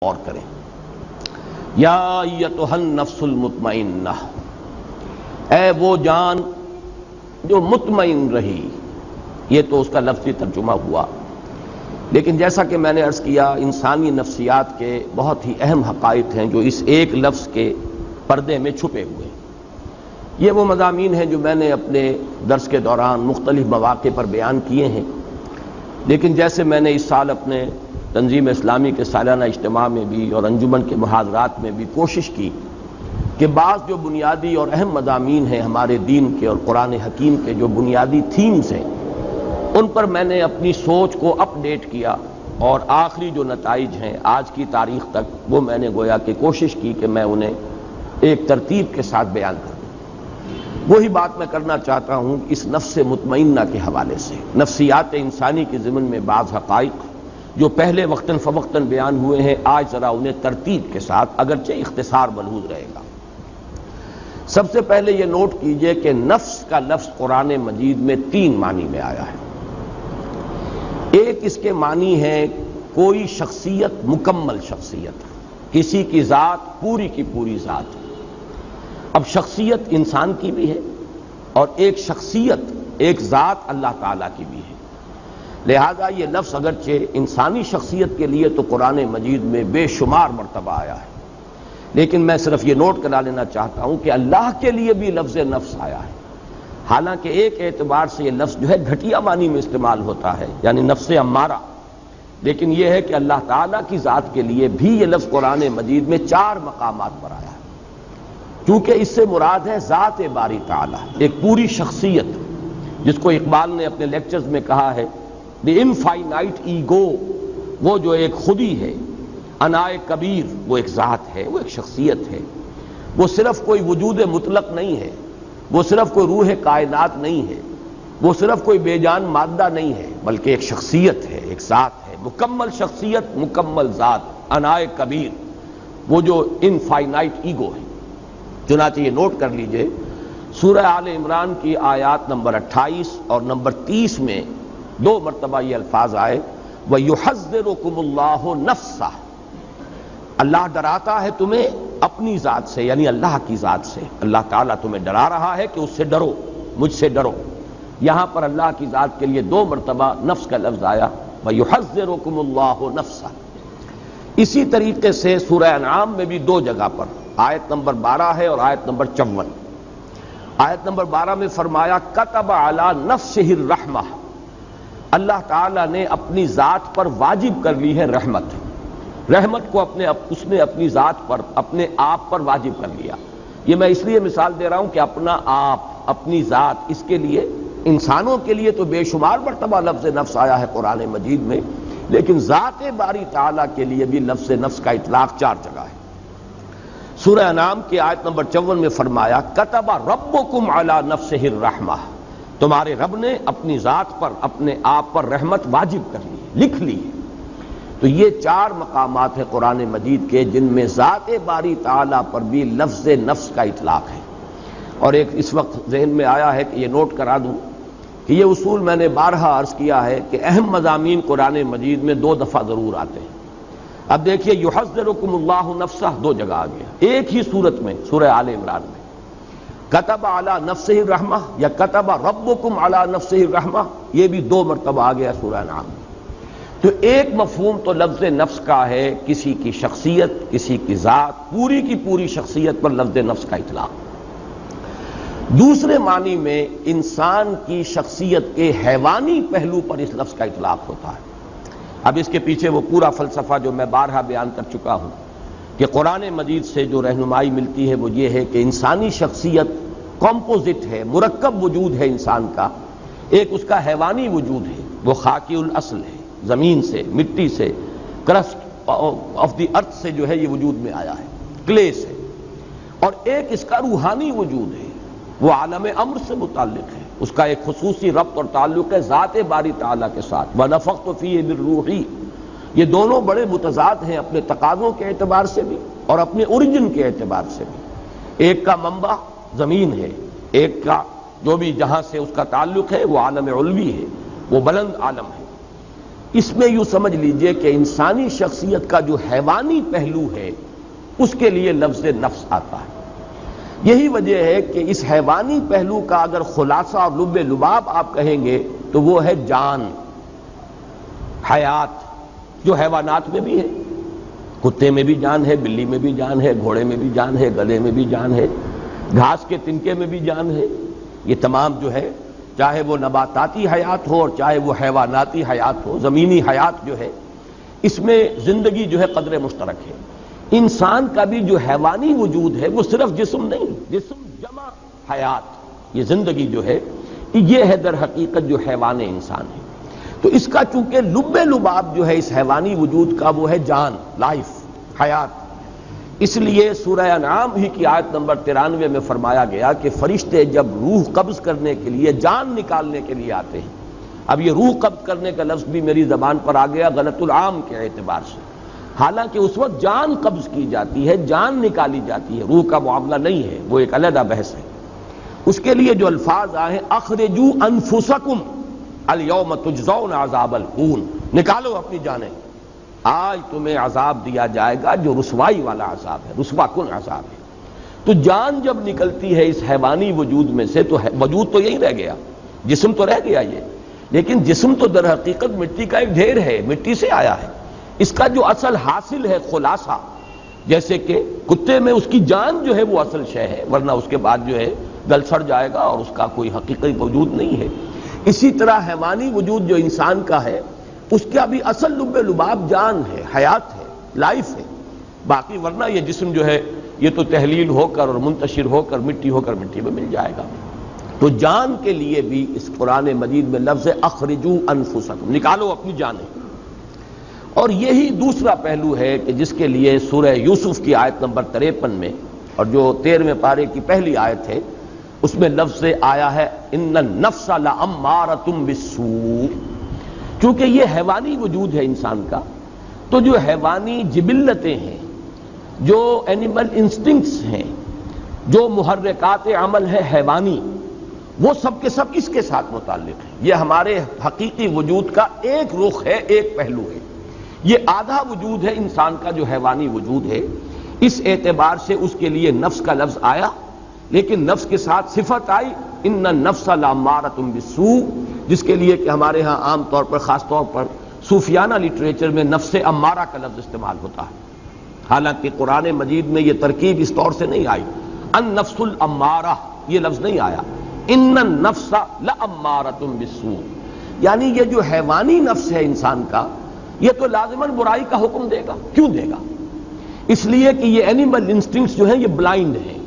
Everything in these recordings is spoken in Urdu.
اور کریں۔ یا ایتھا النفس المطمئنہ، اے وہ جان جو مطمئن رہی، یہ تو اس کا لفظی ترجمہ ہوا، لیکن جیسا کہ میں نے عرض کیا انسانی نفسیات کے بہت ہی اہم حقائق ہیں جو اس ایک لفظ کے پردے میں چھپے ہوئے ہیں۔ یہ وہ مضامین ہیں جو میں نے اپنے درس کے دوران مختلف مواقع پر بیان کیے ہیں، لیکن جیسے میں نے اس سال اپنے تنظیم اسلامی کے سالانہ اجتماع میں بھی اور انجمن کے محاضرات میں بھی کوشش کی کہ بعض جو بنیادی اور اہم مضامین ہیں ہمارے دین کے اور قرآن حکیم کے جو بنیادی تھیمز ہیں، ان پر میں نے اپنی سوچ کو اپ ڈیٹ کیا، اور آخری جو نتائج ہیں آج کی تاریخ تک وہ میں نے گویا کہ کوشش کی کہ میں انہیں ایک ترتیب کے ساتھ بیان کروں۔ وہی بات میں کرنا چاہتا ہوں اس نفس مطمئنہ کے حوالے سے، نفسیات انسانی کے ضمن میں بعض حقائق جو پہلے وقتاً فوقتاً بیان ہوئے ہیں، آج ذرا انہیں ترتیب کے ساتھ اگرچہ اختصار ملحوظ رہے گا۔ سب سے پہلے یہ نوٹ کیجئے کہ نفس کا لفظ قرآن مجید میں 3 معنی میں آیا ہے۔ ایک اس کے معنی ہے کوئی شخصیت، مکمل شخصیت، کسی کی ذات پوری کی پوری ذات۔ اب شخصیت انسان کی بھی ہے اور ایک شخصیت، ایک ذات اللہ تعالیٰ کی بھی ہے، لہذا یہ لفظ اگرچہ انسانی شخصیت کے لیے تو قرآن مجید میں بے شمار مرتبہ آیا ہے، لیکن میں صرف یہ نوٹ کرا لینا چاہتا ہوں کہ اللہ کے لیے بھی لفظ نفس آیا ہے، حالانکہ ایک اعتبار سے یہ لفظ جو ہے گھٹیا معنی میں استعمال ہوتا ہے، یعنی نفس امارہ، لیکن یہ ہے کہ اللہ تعالیٰ کی ذات کے لیے بھی یہ لفظ قرآن مجید میں 4 مقامات پر آیا ہے، کیونکہ اس سے مراد ہے ذات باری تعالیٰ، ایک پوری شخصیت، جس کو اقبال نے اپنے لیکچرز میں کہا ہے دی انفائنائٹ ایگو، وہ جو ایک خودی ہے، انائے کبیر وہ ایک ذات ہے، وہ ایک شخصیت ہے، وہ صرف کوئی وجود مطلق نہیں ہے، وہ صرف کوئی روح کائنات نہیں ہے، وہ صرف کوئی بے جان مادہ نہیں ہے، بلکہ ایک شخصیت ہے، ایک ذات ہے، مکمل شخصیت، مکمل ذات، انائے کبیر، وہ جو انفائنائٹ ایگو ہے۔ چنانچہ یہ نوٹ کر لیجئے سورہ آل عمران کی آیات نمبر 28 اور نمبر 30 میں 2 مرتبہ یہ الفاظ آئے وَيُحَذِّرُكُمُ اللَّهُ نَفْسَهُ، اللہ ڈراتا ہے تمہیں اپنی ذات سے، یعنی اللہ کی ذات سے، اللہ تعالیٰ تمہیں ڈرا رہا ہے کہ اس سے ڈرو، مجھ سے ڈرو۔ یہاں پر اللہ کی ذات کے لیے 2 مرتبہ نفس کا لفظ آیا وَيُحَذِّرُكُمُ اللَّهُ نَفْسَهُ۔ اسی طریقے سے سورہ انعام میں بھی 2 جگہ پر، آیت نمبر 12 ہے اور آیت نمبر 54۔ آیت نمبر 12 میں فرمایا کتب علی نفسہ الرحمہ، اللہ تعالیٰ نے اپنی ذات پر واجب کر لی ہے رحمت، رحمت کو اس نے اپنی ذات پر، اپنے آپ پر واجب کر لیا۔ یہ میں اس لیے مثال دے رہا ہوں کہ اپنا آپ، اپنی ذات، اس کے لیے انسانوں کے لیے تو بے شمار مرتبہ لفظ نفس آیا ہے قرآن مجید میں، لیکن ذات باری تعالیٰ کے لیے بھی لفظ نفس کا اطلاق 4 جگہ ہے۔ سورہ انعام کی آیت نمبر 54 میں فرمایا کتب ربکم علی نفسہ الرحمہ، تمہارے رب نے اپنی ذات پر، اپنے آپ پر رحمت واجب کر لی، لکھ لی۔ تو یہ 4 مقامات ہیں قرآن مجید کے جن میں ذات باری تعالیٰ پر بھی لفظ نفس کا اطلاق ہے۔ اور ایک اس وقت ذہن میں آیا ہے کہ یہ نوٹ کرا دوں کہ یہ اصول میں نے بارہا عرض کیا ہے کہ اہم مضامین قرآن مجید میں 2 دفعہ ضرور آتے ہیں۔ اب دیکھیے یحذرکم اللہ نفسہ 2 جگہ آ گیا، ایک ہی صورت میں سورہ آل عمران میں کتب علی نفسہ الرحمہ یا کتب ربکم علی نفسہ الرحمہ، یہ بھی 2 مرتبہ آ گیا سورہ انعام میں۔ تو ایک مفہوم تو لفظ نفس کا ہے کسی کی شخصیت، کسی کی ذات، پوری کی پوری شخصیت پر لفظ نفس کا اطلاق۔ دوسرے معنی میں انسان کی شخصیت کے حیوانی پہلو پر اس لفظ کا اطلاق ہوتا ہے۔ اب اس کے پیچھے وہ پورا فلسفہ جو میں بارہا بیان کر چکا ہوں کہ قرآن مجید سے جو رہنمائی ملتی ہے وہ یہ ہے کہ انسانی شخصیت کمپوزٹ ہے، مرکب وجود ہے انسان کا، ایک اس کا حیوانی وجود ہے، وہ خاکی الاصل ہے، زمین سے، مٹی سے، کرسٹ آف دی ارتھ سے جو ہے یہ وجود میں آیا ہے، کلے سے، اور ایک اس کا روحانی وجود ہے، وہ عالم امر سے متعلق ہے، اس کا ایک خصوصی ربط اور تعلق ہے ذات باری تعالیٰ کے ساتھ۔ وَنَفَخْتُ فِيهِ مِن رُوحِي، یہ دونوں بڑے متضاد ہیں اپنے تقاضوں کے اعتبار سے بھی اور اپنے اوریجن کے اعتبار سے بھی۔ ایک کا منبع زمین ہے، ایک کا جو بھی جہاں سے اس کا تعلق ہے وہ عالم علوی ہے، وہ بلند عالم ہے۔ اس میں یوں سمجھ لیجئے کہ انسانی شخصیت کا جو حیوانی پہلو ہے اس کے لیے لفظ نفس آتا ہے۔ یہی وجہ ہے کہ اس حیوانی پہلو کا اگر خلاصہ اور لب لباب آپ کہیں گے تو وہ ہے جان، حیات، جو حیوانات میں بھی ہے۔ کتے میں بھی جان ہے، بلی میں بھی جان ہے، گھوڑے میں بھی جان ہے، گدھے میں بھی جان ہے، گھاس کے تنکے میں بھی جان ہے۔ یہ تمام جو ہے، چاہے وہ نباتاتی حیات ہو اور چاہے وہ حیواناتی حیات ہو، زمینی حیات جو ہے، اس میں زندگی جو ہے قدر مشترک ہے۔ انسان کا بھی جو حیوانی وجود ہے وہ صرف جسم نہیں، جسم جمع حیات، یہ زندگی جو ہے یہ ہے در حقیقت جو حیوان انسان ہے۔ تو اس کا چونکہ لب لباب جو ہے اس حیوانی وجود کا وہ ہے جان، لائف، حیات۔ اس لیے سورہ انعام ہی کی آیت نمبر 93 میں فرمایا گیا کہ فرشتے جب روح قبض کرنے کے لیے، جان نکالنے کے لیے آتے ہیں۔ اب یہ روح قبض کرنے کا لفظ بھی میری زبان پر آ گیا غلط العام کے اعتبار سے، حالانکہ اس وقت جان قبض کی جاتی ہے، جان نکالی جاتی ہے، روح کا معاملہ نہیں ہے، وہ ایک علیحدہ بحث ہے۔ اس کے لیے جو الفاظ آئے ہیں اخرجوا انفسکم الیوم تجزون عذاب الہون، نکالو اپنی جانیں، آج تمہیں عذاب دیا جائے گا جو رسوائی والا عذاب ہے، رسوا کن عذاب ہے۔ تو جان جب نکلتی ہے اس حیوانی وجود میں سے تو وجود تو یہی رہ گیا، جسم تو رہ گیا یہ، لیکن جسم تو در حقیقت مٹی کا ایک ڈھیر ہے، مٹی سے آیا ہے۔ اس کا جو اصل حاصل ہے خلاصہ، جیسے کہ کتے میں اس کی جان جو ہے وہ اصل شے ہے، ورنہ اس کے بعد جو ہے گل سڑ جائے گا اور اس کا کوئی حقیقی وجود نہیں ہے۔ اسی طرح حیوانی وجود جو انسان کا ہے اس کا بھی اصل لب لباب جان ہے، حیات ہے، لائف ہے، باقی ورنہ یہ جسم جو ہے یہ تو تحلیل ہو کر اور منتشر ہو کر مٹی میں مل جائے گا۔ تو جان کے لیے بھی اس قرآن مجید میں لفظ اخرجوا انفسکم، نکالو اپنی جانیں۔ اور یہی دوسرا پہلو ہے کہ جس کے لیے سورہ یوسف کی آیت نمبر 53 میں اور جو 13ویں پارے کی پہلی آیت ہے اس میں لفظ آیا ہے ان النفس لامارۃ بالسوء۔ چونکہ یہ حیوانی وجود ہے انسان کا، تو جو حیوانی جبلتیں ہیں، جو اینیمل انسٹنکٹس ہیں، جو محرکات عمل ہے حیوانی، وہ سب کے سب اس کے ساتھ متعلق ہیں۔ یہ ہمارے حقیقی وجود کا ایک رخ ہے، ایک پہلو ہے۔ یہ آدھا وجود ہے انسان کا جو حیوانی وجود ہے، اس اعتبار سے اس کے لیے نفس کا لفظ آیا، لیکن نفس کے ساتھ صفت آئی ان النفس لامارۃ بالسوء، جس کے لیے کہ ہمارے ہاں عام طور پر، خاص طور پر صوفیانہ لٹریچر میں نفس امارہ کا لفظ استعمال ہوتا ہے، حالانکہ قرآن مجید میں یہ ترکیب اس طور سے نہیں آئی، النفس الامارہ یہ لفظ نہیں آیا، ان النفس لامارۃ بالسوء، یعنی یہ جو حیوانی نفس ہے انسان کا یہ تو لازماً برائی کا حکم دے گا۔ کیوں دے گا؟ اس لیے کہ یہ اینیمل انسٹنکٹس جو ہیں یہ بلائنڈ ہیں۔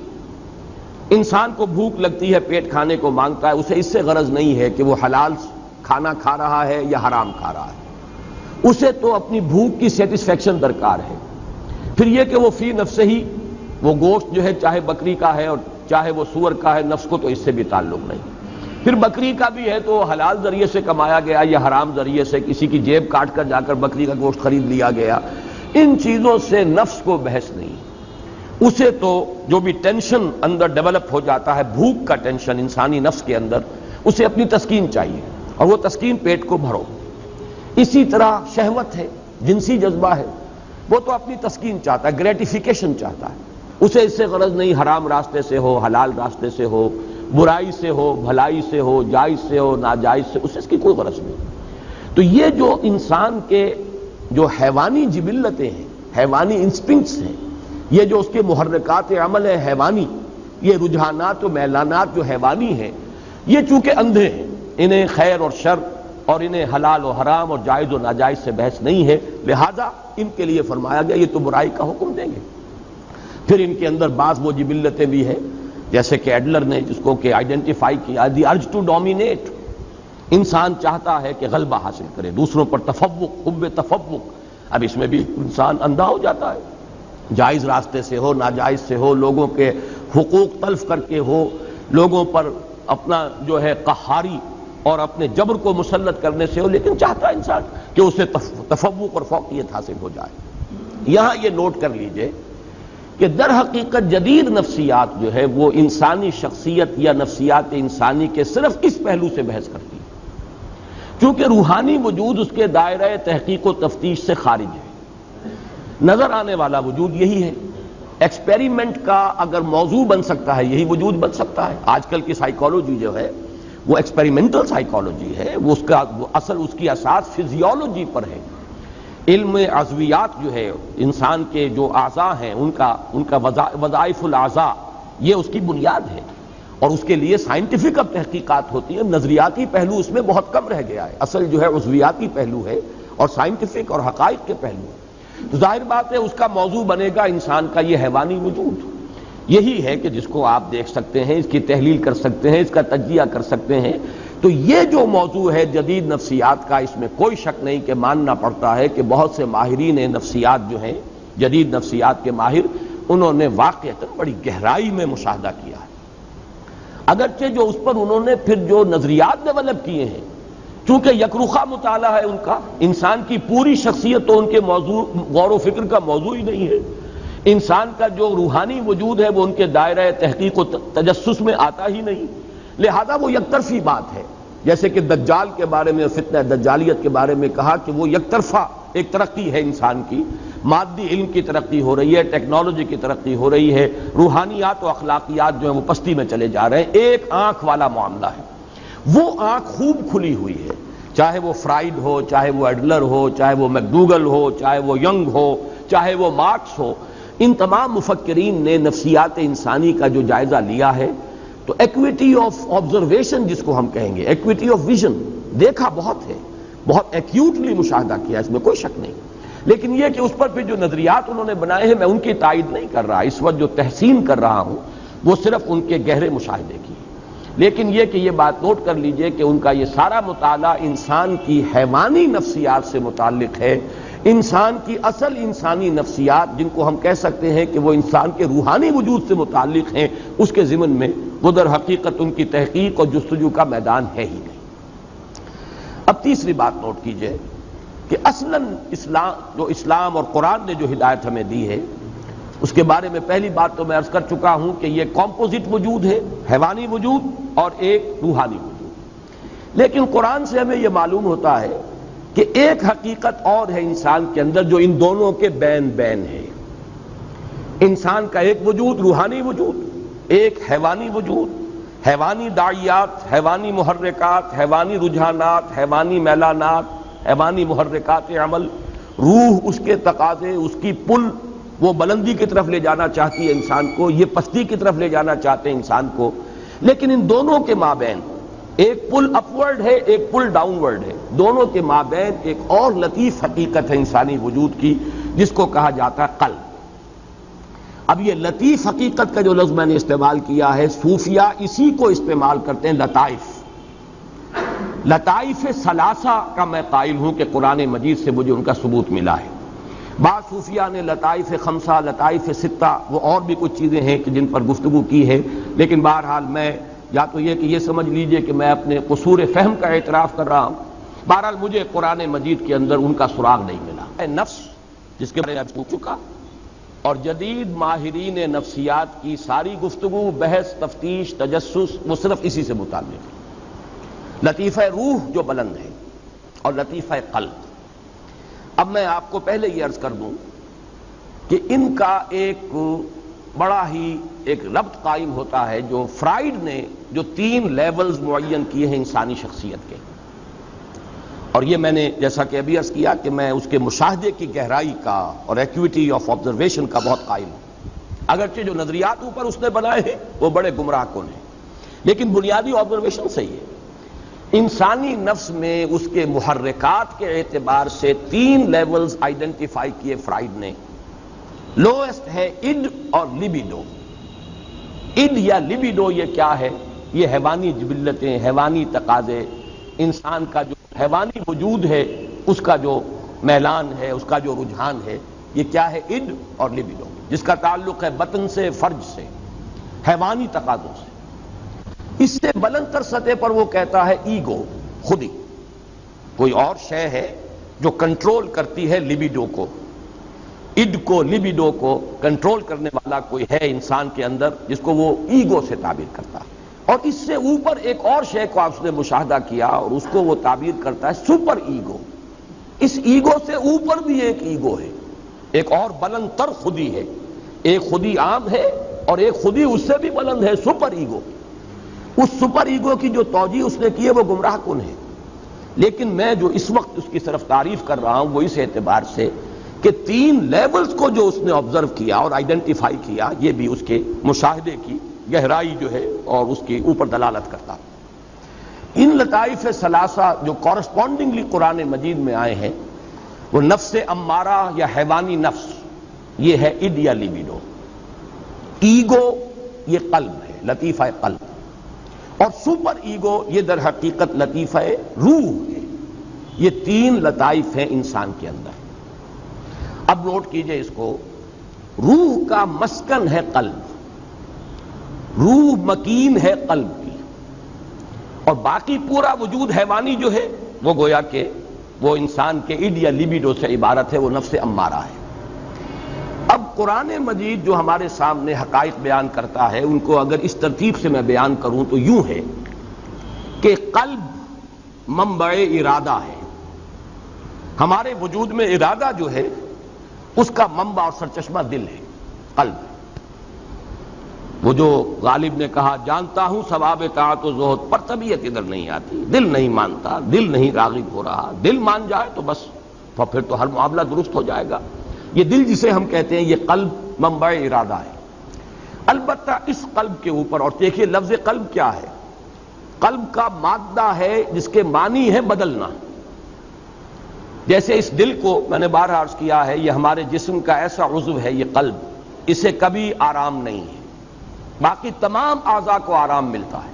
انسان کو بھوک لگتی ہے، پیٹ کھانے کو مانگتا ہے، اسے اس سے غرض نہیں ہے کہ وہ حلال کھانا کھا رہا ہے یا حرام کھا رہا ہے، اسے تو اپنی بھوک کی سیٹسفیکشن درکار ہے۔ پھر یہ کہ وہ فی نفسہ ہی وہ گوشت جو ہے چاہے بکری کا ہے اور چاہے وہ سور کا ہے، نفس کو تو اس سے بھی تعلق نہیں۔ پھر بکری کا بھی ہے تو حلال ذریعے سے کمایا گیا یا حرام ذریعے سے کسی کی جیب کاٹ کر جا کر بکری کا گوشت خرید لیا گیا، ان چیزوں سے نفس کو بحث نہیں۔ اسے تو جو بھی ٹینشن اندر ڈیولپ ہو جاتا ہے، بھوک کا ٹینشن انسانی نفس کے اندر، اسے اپنی تسکین چاہیے اور وہ تسکین پیٹ کو بھرو۔ اسی طرح شہوت ہے، جنسی جذبہ ہے، وہ تو اپنی تسکین چاہتا ہے، گریٹیفیکیشن چاہتا ہے، اسے اس سے غرض نہیں حرام راستے سے ہو، حلال راستے سے ہو، برائی سے ہو، بھلائی سے ہو، جائز سے ہو، ناجائز سے، اسے اس کی کوئی غرض نہیں۔ تو یہ جو انسان کے جو حیوانی جبلتیں ہیں، حیوانی انسٹنکٹس ہیں، یہ جو اس کے محرکات عمل ہے حیوانی، یہ رجحانات و میلانات جو حیوانی ہیں، یہ چونکہ اندھے ہیں، انہیں خیر اور شر اور انہیں حلال و حرام اور جائز و ناجائز سے بحث نہیں ہے، لہذا ان کے لیے فرمایا گیا یہ تو برائی کا حکم دیں گے۔ پھر ان کے اندر بعض وہ جبلتیں بھی ہیں جیسے کہ ایڈلر نے جس کو کہ آئیڈینٹیفائی کیا، دی ارج ٹو ڈومینیٹ، انسان چاہتا ہے کہ غلبہ حاصل کرے، دوسروں پر تفوق، حب تفوق۔ اب اس میں بھی انسان اندھا ہو جاتا ہے، جائز راستے سے ہو، ناجائز سے ہو، لوگوں کے حقوق تلف کر کے ہو، لوگوں پر اپنا جو ہے قہاری اور اپنے جبر کو مسلط کرنے سے ہو، لیکن چاہتا ہے انسان کہ اسے تفوق اور فوقیت حاصل ہو جائے۔ یہاں یہ نوٹ کر لیجئے کہ در حقیقت جدید نفسیات جو ہے وہ انسانی شخصیت یا نفسیات انسانی کے صرف اس پہلو سے بحث کرتی ہے۔ چونکہ روحانی وجود اس کے دائرہ تحقیق و تفتیش سے خارج ہے، نظر آنے والا وجود یہی ہے۔ ایکسپیریمنٹ کا اگر موضوع بن سکتا ہے یہی وجود بن سکتا ہے۔ آج کل کی سائیکالوجی جو ہے وہ ایکسپیریمنٹل سائیکالوجی ہے، وہ اس کی اساس فزیولوجی پر ہے۔ علم عضویات جو ہے، انسان کے جو اعضاء ہیں ان کا وظائف الاعضاء، یہ اس کی بنیاد ہے، اور اس کے لیے سائنٹیفک اب تحقیقات ہوتی ہیں۔ نظریاتی پہلو اس میں بہت کم رہ گیا ہے، اصل جو ہے عضویاتی پہلو ہے اور سائنٹیفک اور حقائق کے پہلو ہیں۔ تو ظاہر بات ہے اس کا موضوع بنے گا انسان کا یہ حیوانی وجود۔ یہی ہے کہ جس کو آپ دیکھ سکتے ہیں، اس کی تحلیل کر سکتے ہیں، اس کا تجزیہ کر سکتے ہیں۔ تو یہ جو موضوع ہے جدید نفسیات کا، اس میں کوئی شک نہیں کہ ماننا پڑتا ہے کہ بہت سے ماہرین نفسیات جو ہیں، جدید نفسیات کے ماہر، انہوں نے واقعتاً بڑی گہرائی میں مشاہدہ کیا ہے۔ اگرچہ جو اس پر انہوں نے پھر جو نظریات ڈیولپ کیے ہیں، چونکہ یکرخا مطالعہ ہے ان کا، انسان کی پوری شخصیت تو ان کے موضوع غور و فکر کا موضوع ہی نہیں ہے۔ انسان کا جو روحانی وجود ہے وہ ان کے دائرہ تحقیق و تجسس میں آتا ہی نہیں، لہذا وہ یک طرفی بات ہے۔ جیسے کہ دجال کے بارے میں، فتنہ دجالیت کے بارے میں کہا کہ وہ یک طرفہ ایک ترقی ہے انسان کی، مادی علم کی ترقی ہو رہی ہے، ٹیکنالوجی کی ترقی ہو رہی ہے، روحانیات و اخلاقیات جو ہیں وہ پستی میں چلے جا رہے ہیں۔ ایک آنکھ والا معاملہ ہے، وہ آنکھ خوب کھلی ہوئی ہے، چاہے وہ فرائیڈ ہو، چاہے وہ ایڈلر ہو، چاہے وہ میکڈوگل ہو، چاہے وہ ینگ ہو، چاہے وہ مارکس ہو۔ ان تمام مفکرین نے نفسیات انسانی کا جو جائزہ لیا ہے تو ایکویٹی آف آبزرویشن جس کو ہم کہیں گے، ایکویٹی آف ویژن، دیکھا بہت ہے، بہت ایکیوٹلی مشاہدہ کیا، اس میں کوئی شک نہیں۔ لیکن یہ کہ اس پر پھر جو نظریات انہوں نے بنائے ہیں میں ان کی تائید نہیں کر رہا، اس وقت جو تحسین کر رہا ہوں وہ صرف ان کے گہرے مشاہدے کی ہے۔ لیکن یہ کہ یہ بات نوٹ کر لیجئے کہ ان کا یہ سارا مطالعہ انسان کی حیوانی نفسیات سے متعلق ہے، انسان کی اصل انسانی نفسیات جن کو ہم کہہ سکتے ہیں کہ وہ انسان کے روحانی وجود سے متعلق ہیں، اس کے ضمن میں وہ در حقیقت ان کی تحقیق اور جستجو کا میدان ہے ہی نہیں۔ اب تیسری بات نوٹ کیجئے کہ اصلاً اسلام اور قرآن نے جو ہدایت ہمیں دی ہے اس کے بارے میں پہلی بات تو میں عرض کر چکا ہوں کہ یہ کمپوزٹ وجود ہے، حیوانی وجود اور ایک روحانی وجود۔ لیکن قرآن سے ہمیں یہ معلوم ہوتا ہے کہ ایک حقیقت اور ہے انسان کے اندر جو ان دونوں کے بین بین ہے۔ انسان کا ایک وجود روحانی وجود، ایک حیوانی وجود، حیوانی داعیات، حیوانی محرکات، حیوانی رجحانات، حیوانی میلانات، حیوانی محرکات عمل، روح اس کے تقاضے، اس کی پل، وہ بلندی کی طرف لے جانا چاہتی ہے انسان کو، یہ پستی کی طرف لے جانا چاہتے ہیں انسان کو۔ لیکن ان دونوں کے مابین ایک پل اپورڈ ہے، ایک پل ڈاؤن ورڈ ہے، دونوں کے مابین ایک اور لطیف حقیقت ہے انسانی وجود کی جس کو کہا جاتا ہے قلب۔ اب یہ لطیف حقیقت کا جو لفظ میں نے استعمال کیا ہے، صوفیہ اسی کو استعمال کرتے ہیں، لطائف۔ لطائف ثلاثہ کا میں قائل ہوں کہ قرآن مجید سے مجھے ان کا ثبوت ملا ہے۔ بعض صوفیہ نے لطائف خمسہ، لطائف ستہ، وہ اور بھی کچھ چیزیں ہیں کہ جن پر گفتگو کی ہے، لیکن بہرحال میں یا تو یہ کہ یہ سمجھ لیجئے کہ میں اپنے قصور فہم کا اعتراف کر رہا ہوں۔ بہرحال مجھے قرآن مجید کے اندر ان کا سراغ نہیں ملا۔ نفس جس کے بارے میں پوچھ چکا، اور جدید ماہرین نفسیات کی ساری گفتگو، بحث، تفتیش، تجسس وہ صرف اسی سے متعلق ہے، لطیفہ روح جو بلند ہے اور لطیفہ قلب۔ اب میں آپ کو پہلے یہ عرض کر دوں کہ ان کا ایک بڑا ہی ایک ربط قائم ہوتا ہے جو فرائیڈ نے جو 3 لیولز معین کیے ہیں انسانی شخصیت کے، اور یہ میں نے جیسا کہ ابھی عرض کیا کہ میں اس کے مشاہدے کی گہرائی کا اور ایکویٹی آف آبزرویشن کا بہت قائل ہوں، اگرچہ جو نظریات اوپر اس نے بنائے ہیں وہ بڑے گمراہ کن ہیں، لیکن بنیادی آبزرویشن صحیح ہے۔ انسانی نفس میں اس کے محرکات کے اعتبار سے 3 لیولز آئیڈینٹیفائی کیے فرائیڈ نے۔ لوئسٹ ہے اڈ اور لیبیڈو۔ اڈ یا لیبیڈو یہ کیا ہے؟ یہ حیوانی جبلتیں، حیوانی تقاضے، انسان کا جو حیوانی وجود ہے اس کا جو میلان ہے، اس کا جو رجحان ہے، یہ کیا ہے؟ اڈ اور لیبیڈو، جس کا تعلق ہے بطن سے، فرج سے، حیوانی تقاضوں سے۔ اس سے بلند تر سطح پر وہ کہتا ہے ایگو، خودی، کوئی اور شے ہے جو کنٹرول کرتی ہے لیبیڈو کو، اڈ کو، لیبیڈو کو کنٹرول کرنے والا کوئی ہے انسان کے اندر جس کو وہ ایگو سے تعبیر کرتا ہے۔ اور اس سے اوپر ایک اور شے کو اس نے مشاہدہ کیا اور اس کو وہ تعبیر کرتا ہے سپر ایگو. اس ایگو سے اوپر بھی ایک ایگو ہے، ایک اور بلند تر خودی ہے. ایک خودی عام ہے اور ایک خودی اس سے بھی بلند ہے، سپر ایگو. اس سپر ایگو کی جو توجیہ اس نے کی ہے وہ گمراہ کن ہے. لیکن میں جو اس وقت اس کی طرف تعریف کر رہا ہوں وہ اس اعتبار سے کہ 3 لیولز کو جو اس نے آبزرو کیا اور آئیڈینٹیفائی کیا، یہ بھی اس کے مشاہدے کی گہرائی جو ہے اور اس کے اوپر دلالت کرتا. ان لطائف ثلاثہ جو کورسپونڈنگلی قرآن مجید میں آئے ہیں وہ نفس امارہ یا حیوانی نفس، یہ ہے اِڈ یا لیبیڈو. ایگو یہ قلب ہے، لطیفہ قلب. اور سپر ایگو یہ در حقیقت لطیفہ روح ہے. یہ 3 لطائف ہیں انسان کے اندر. اب نوٹ کیجئے اس کو، روح کا مسکن ہے قلب، روح مکین ہے قلب کی، اور باقی پورا وجود حیوانی جو ہے وہ گویا کہ وہ انسان کے اِڈ یا لیبیڈو سے عبارت ہے، وہ نفس امارہ ہے. اب قرآن مجید جو ہمارے سامنے حقائق بیان کرتا ہے ان کو اگر اس ترتیب سے میں بیان کروں تو یوں ہے کہ قلب منبع ارادہ ہے. ہمارے وجود میں ارادہ جو ہے اس کا منبع اور سرچشمہ دل ہے، قلب. وہ جو غالب نے کہا جانتا ہوں ثواب طاعت و زہد پر طبیعت ادھر نہیں آتی، دل نہیں مانتا، دل نہیں راغب ہو رہا. دل مان جائے تو بس پھر تو ہر معاملہ درست ہو جائے گا. یہ دل جسے ہم کہتے ہیں یہ قلب منبع ارادہ ہے. البتہ اس قلب کے اوپر، اور دیکھیے لفظ قلب کیا ہے، قلب کا مادہ ہے جس کے معنی ہے بدلنا. جیسے اس دل کو میں نے بارہا عرض کیا ہے یہ ہمارے جسم کا ایسا عضو ہے، یہ قلب، اسے کبھی آرام نہیں ہے. باقی تمام اعضاء کو آرام ملتا ہے،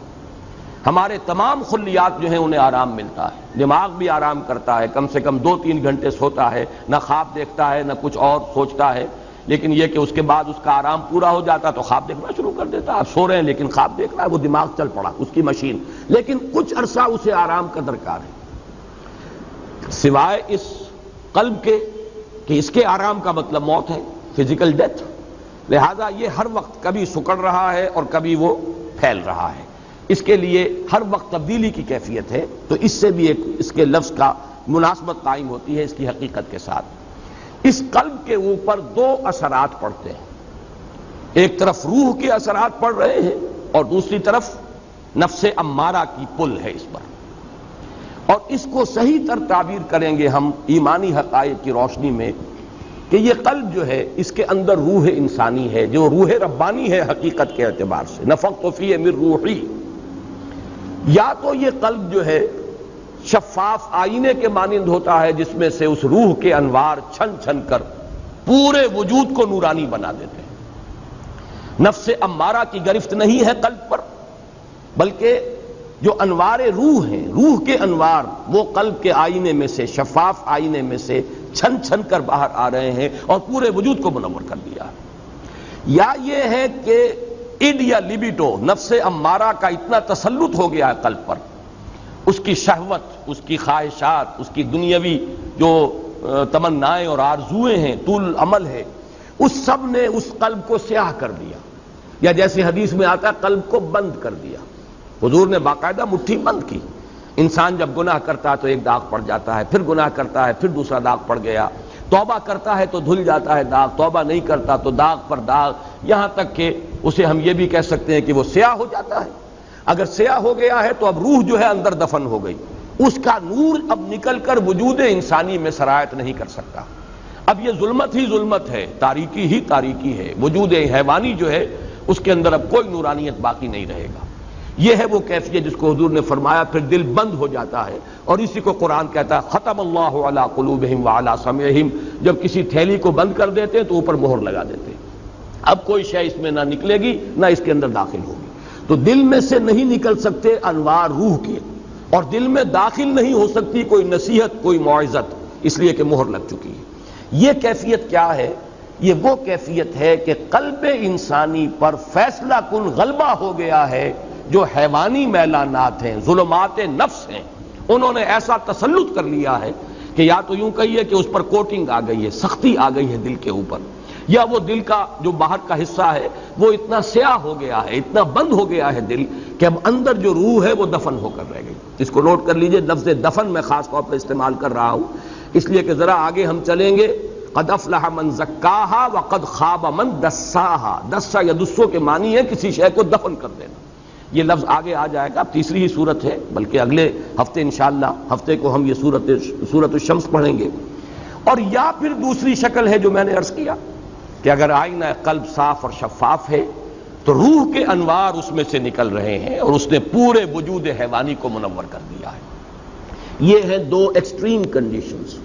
ہمارے تمام خلیات جو ہیں انہیں آرام ملتا ہے. دماغ بھی آرام کرتا ہے، کم سے کم 2-3 گھنٹے سوتا ہے، نہ خواب دیکھتا ہے نہ کچھ اور سوچتا ہے. لیکن یہ کہ اس کے بعد اس کا آرام پورا ہو جاتا تو خواب دیکھنا شروع کر دیتا. آپ سو رہے ہیں لیکن خواب دیکھ رہا ہے، وہ دماغ چل پڑا اس کی مشین. لیکن کچھ عرصہ اسے آرام کا درکار ہے سوائے اس قلب کے کہ اس کے آرام کا مطلب موت ہے، فزیکل ڈیتھ. لہذا یہ ہر وقت کبھی سکڑ رہا ہے اور کبھی وہ پھیل رہا ہے. اس کے لیے ہر وقت تبدیلی کی کیفیت ہے. تو اس سے بھی ایک اس کے لفظ کا مناسبت قائم ہوتی ہے اس کی حقیقت کے ساتھ. اس قلب کے اوپر 2 اثرات پڑتے ہیں. ایک طرف روح کے اثرات پڑ رہے ہیں اور دوسری طرف نفس امارہ کی پل ہے اس پر. اور اس کو صحیح تر تعبیر کریں گے ہم ایمانی حقائق کی روشنی میں کہ یہ قلب جو ہے اس کے اندر روح انسانی ہے جو روح ربانی ہے حقیقت کے اعتبار سے. نفخت فیہ من روحی. یا تو یہ قلب جو ہے شفاف آئینے کے مانند ہوتا ہے جس میں سے اس روح کے انوار چھن چھن کر پورے وجود کو نورانی بنا دیتے ہیں. نفس امارہ کی گرفت نہیں ہے قلب پر، بلکہ جو انوار روح ہیں، روح کے انوار وہ قلب کے آئینے میں سے، شفاف آئینے میں سے چھن چھن کر باہر آ رہے ہیں اور پورے وجود کو منور کر دیا. یا یہ ہے کہ اِڈ یا لیبیڈو نفس امارہ کا اتنا تسلط ہو گیا ہے قلب پر، اس کی شہوت، اس کی خواہشات، اس کی دنیاوی جو تمنائیں اور آرزوئیں ہیں، طول عمل ہے، اس سب نے اس قلب کو سیاہ کر دیا. یا جیسے حدیث میں آتا ہے قلب کو بند کر دیا. حضور نے باقاعدہ مٹھی بند کی. انسان جب گناہ کرتا ہے تو ایک داغ پڑ جاتا ہے، پھر گناہ کرتا ہے پھر دوسرا داغ پڑ گیا، توبہ کرتا ہے تو دھل جاتا ہے داغ، توبہ نہیں کرتا تو داغ پر داغ، یہاں تک کہ اسے ہم یہ بھی کہہ سکتے ہیں کہ وہ سیاہ ہو جاتا ہے. اگر سیاہ ہو گیا ہے تو اب روح جو ہے اندر دفن ہو گئی، اس کا نور اب نکل کر وجود انسانی میں سرایت نہیں کر سکتا. اب یہ ظلمت ہی ظلمت ہے، تاریکی ہی تاریکی ہے. وجود حیوانی جو ہے اس کے اندر اب کوئی نورانیت باقی نہیں رہے گا. یہ ہے وہ کیفیت جس کو حضور نے فرمایا پھر دل بند ہو جاتا ہے. اور اسی کو قرآن کہتا ہے ختم اللہ علی قلوبہم وعلی سمعہم. جب کسی تھیلی کو بند کر دیتے ہیں تو اوپر مہر لگا دیتے ہیں، اب کوئی شے اس میں نہ نکلے گی نہ اس کے اندر داخل ہوگی. تو دل میں سے نہیں نکل سکتے انوار روح کے، اور دل میں داخل نہیں ہو سکتی کوئی نصیحت، کوئی موعظت، اس لیے کہ مہر لگ چکی ہے. یہ کیفیت کیا ہے؟ یہ وہ کیفیت ہے کہ قلب انسانی پر فیصلہ کن غلبہ ہو گیا ہے. جو حیوانی میلانات ہیں، ظلمات نفس ہیں، انہوں نے ایسا تسلط کر لیا ہے کہ یا تو یوں کہیے کہ اس پر کوٹنگ آ گئی ہے، سختی آ گئی ہے دل کے اوپر، یا وہ دل کا جو باہر کا حصہ ہے وہ اتنا سیاہ ہو گیا ہے، اتنا بند ہو گیا ہے دل کہ اب اندر جو روح ہے وہ دفن ہو کر رہ گئی۔ اس کو نوٹ کر لیجئے، لفظ دفن میں خاص طور پر استعمال کر رہا ہوں اس لیے کہ ذرا آگے ہم چلیں گے۔ قد افلح من زکاہا وقد خاب من دساہا۔ دسا یا دسو کے معنی ہے کسی شے کو دفن کر دینا، یہ لفظ آگے آ جائے گا، تیسری ہی صورت ہے، بلکہ اگلے ہفتے انشاءاللہ ہفتے کو ہم یہ سورۃ الشمس پڑھیں گے۔ اور یا پھر دوسری شکل ہے جو میں نے عرض کیا کہ اگر آئینہ قلب صاف اور شفاف ہے تو روح کے انوار اس میں سے نکل رہے ہیں اور اس نے پورے وجود حیوانی کو منور کر دیا ہے۔ یہ ہیں دو ایکسٹریم کنڈیشنز۔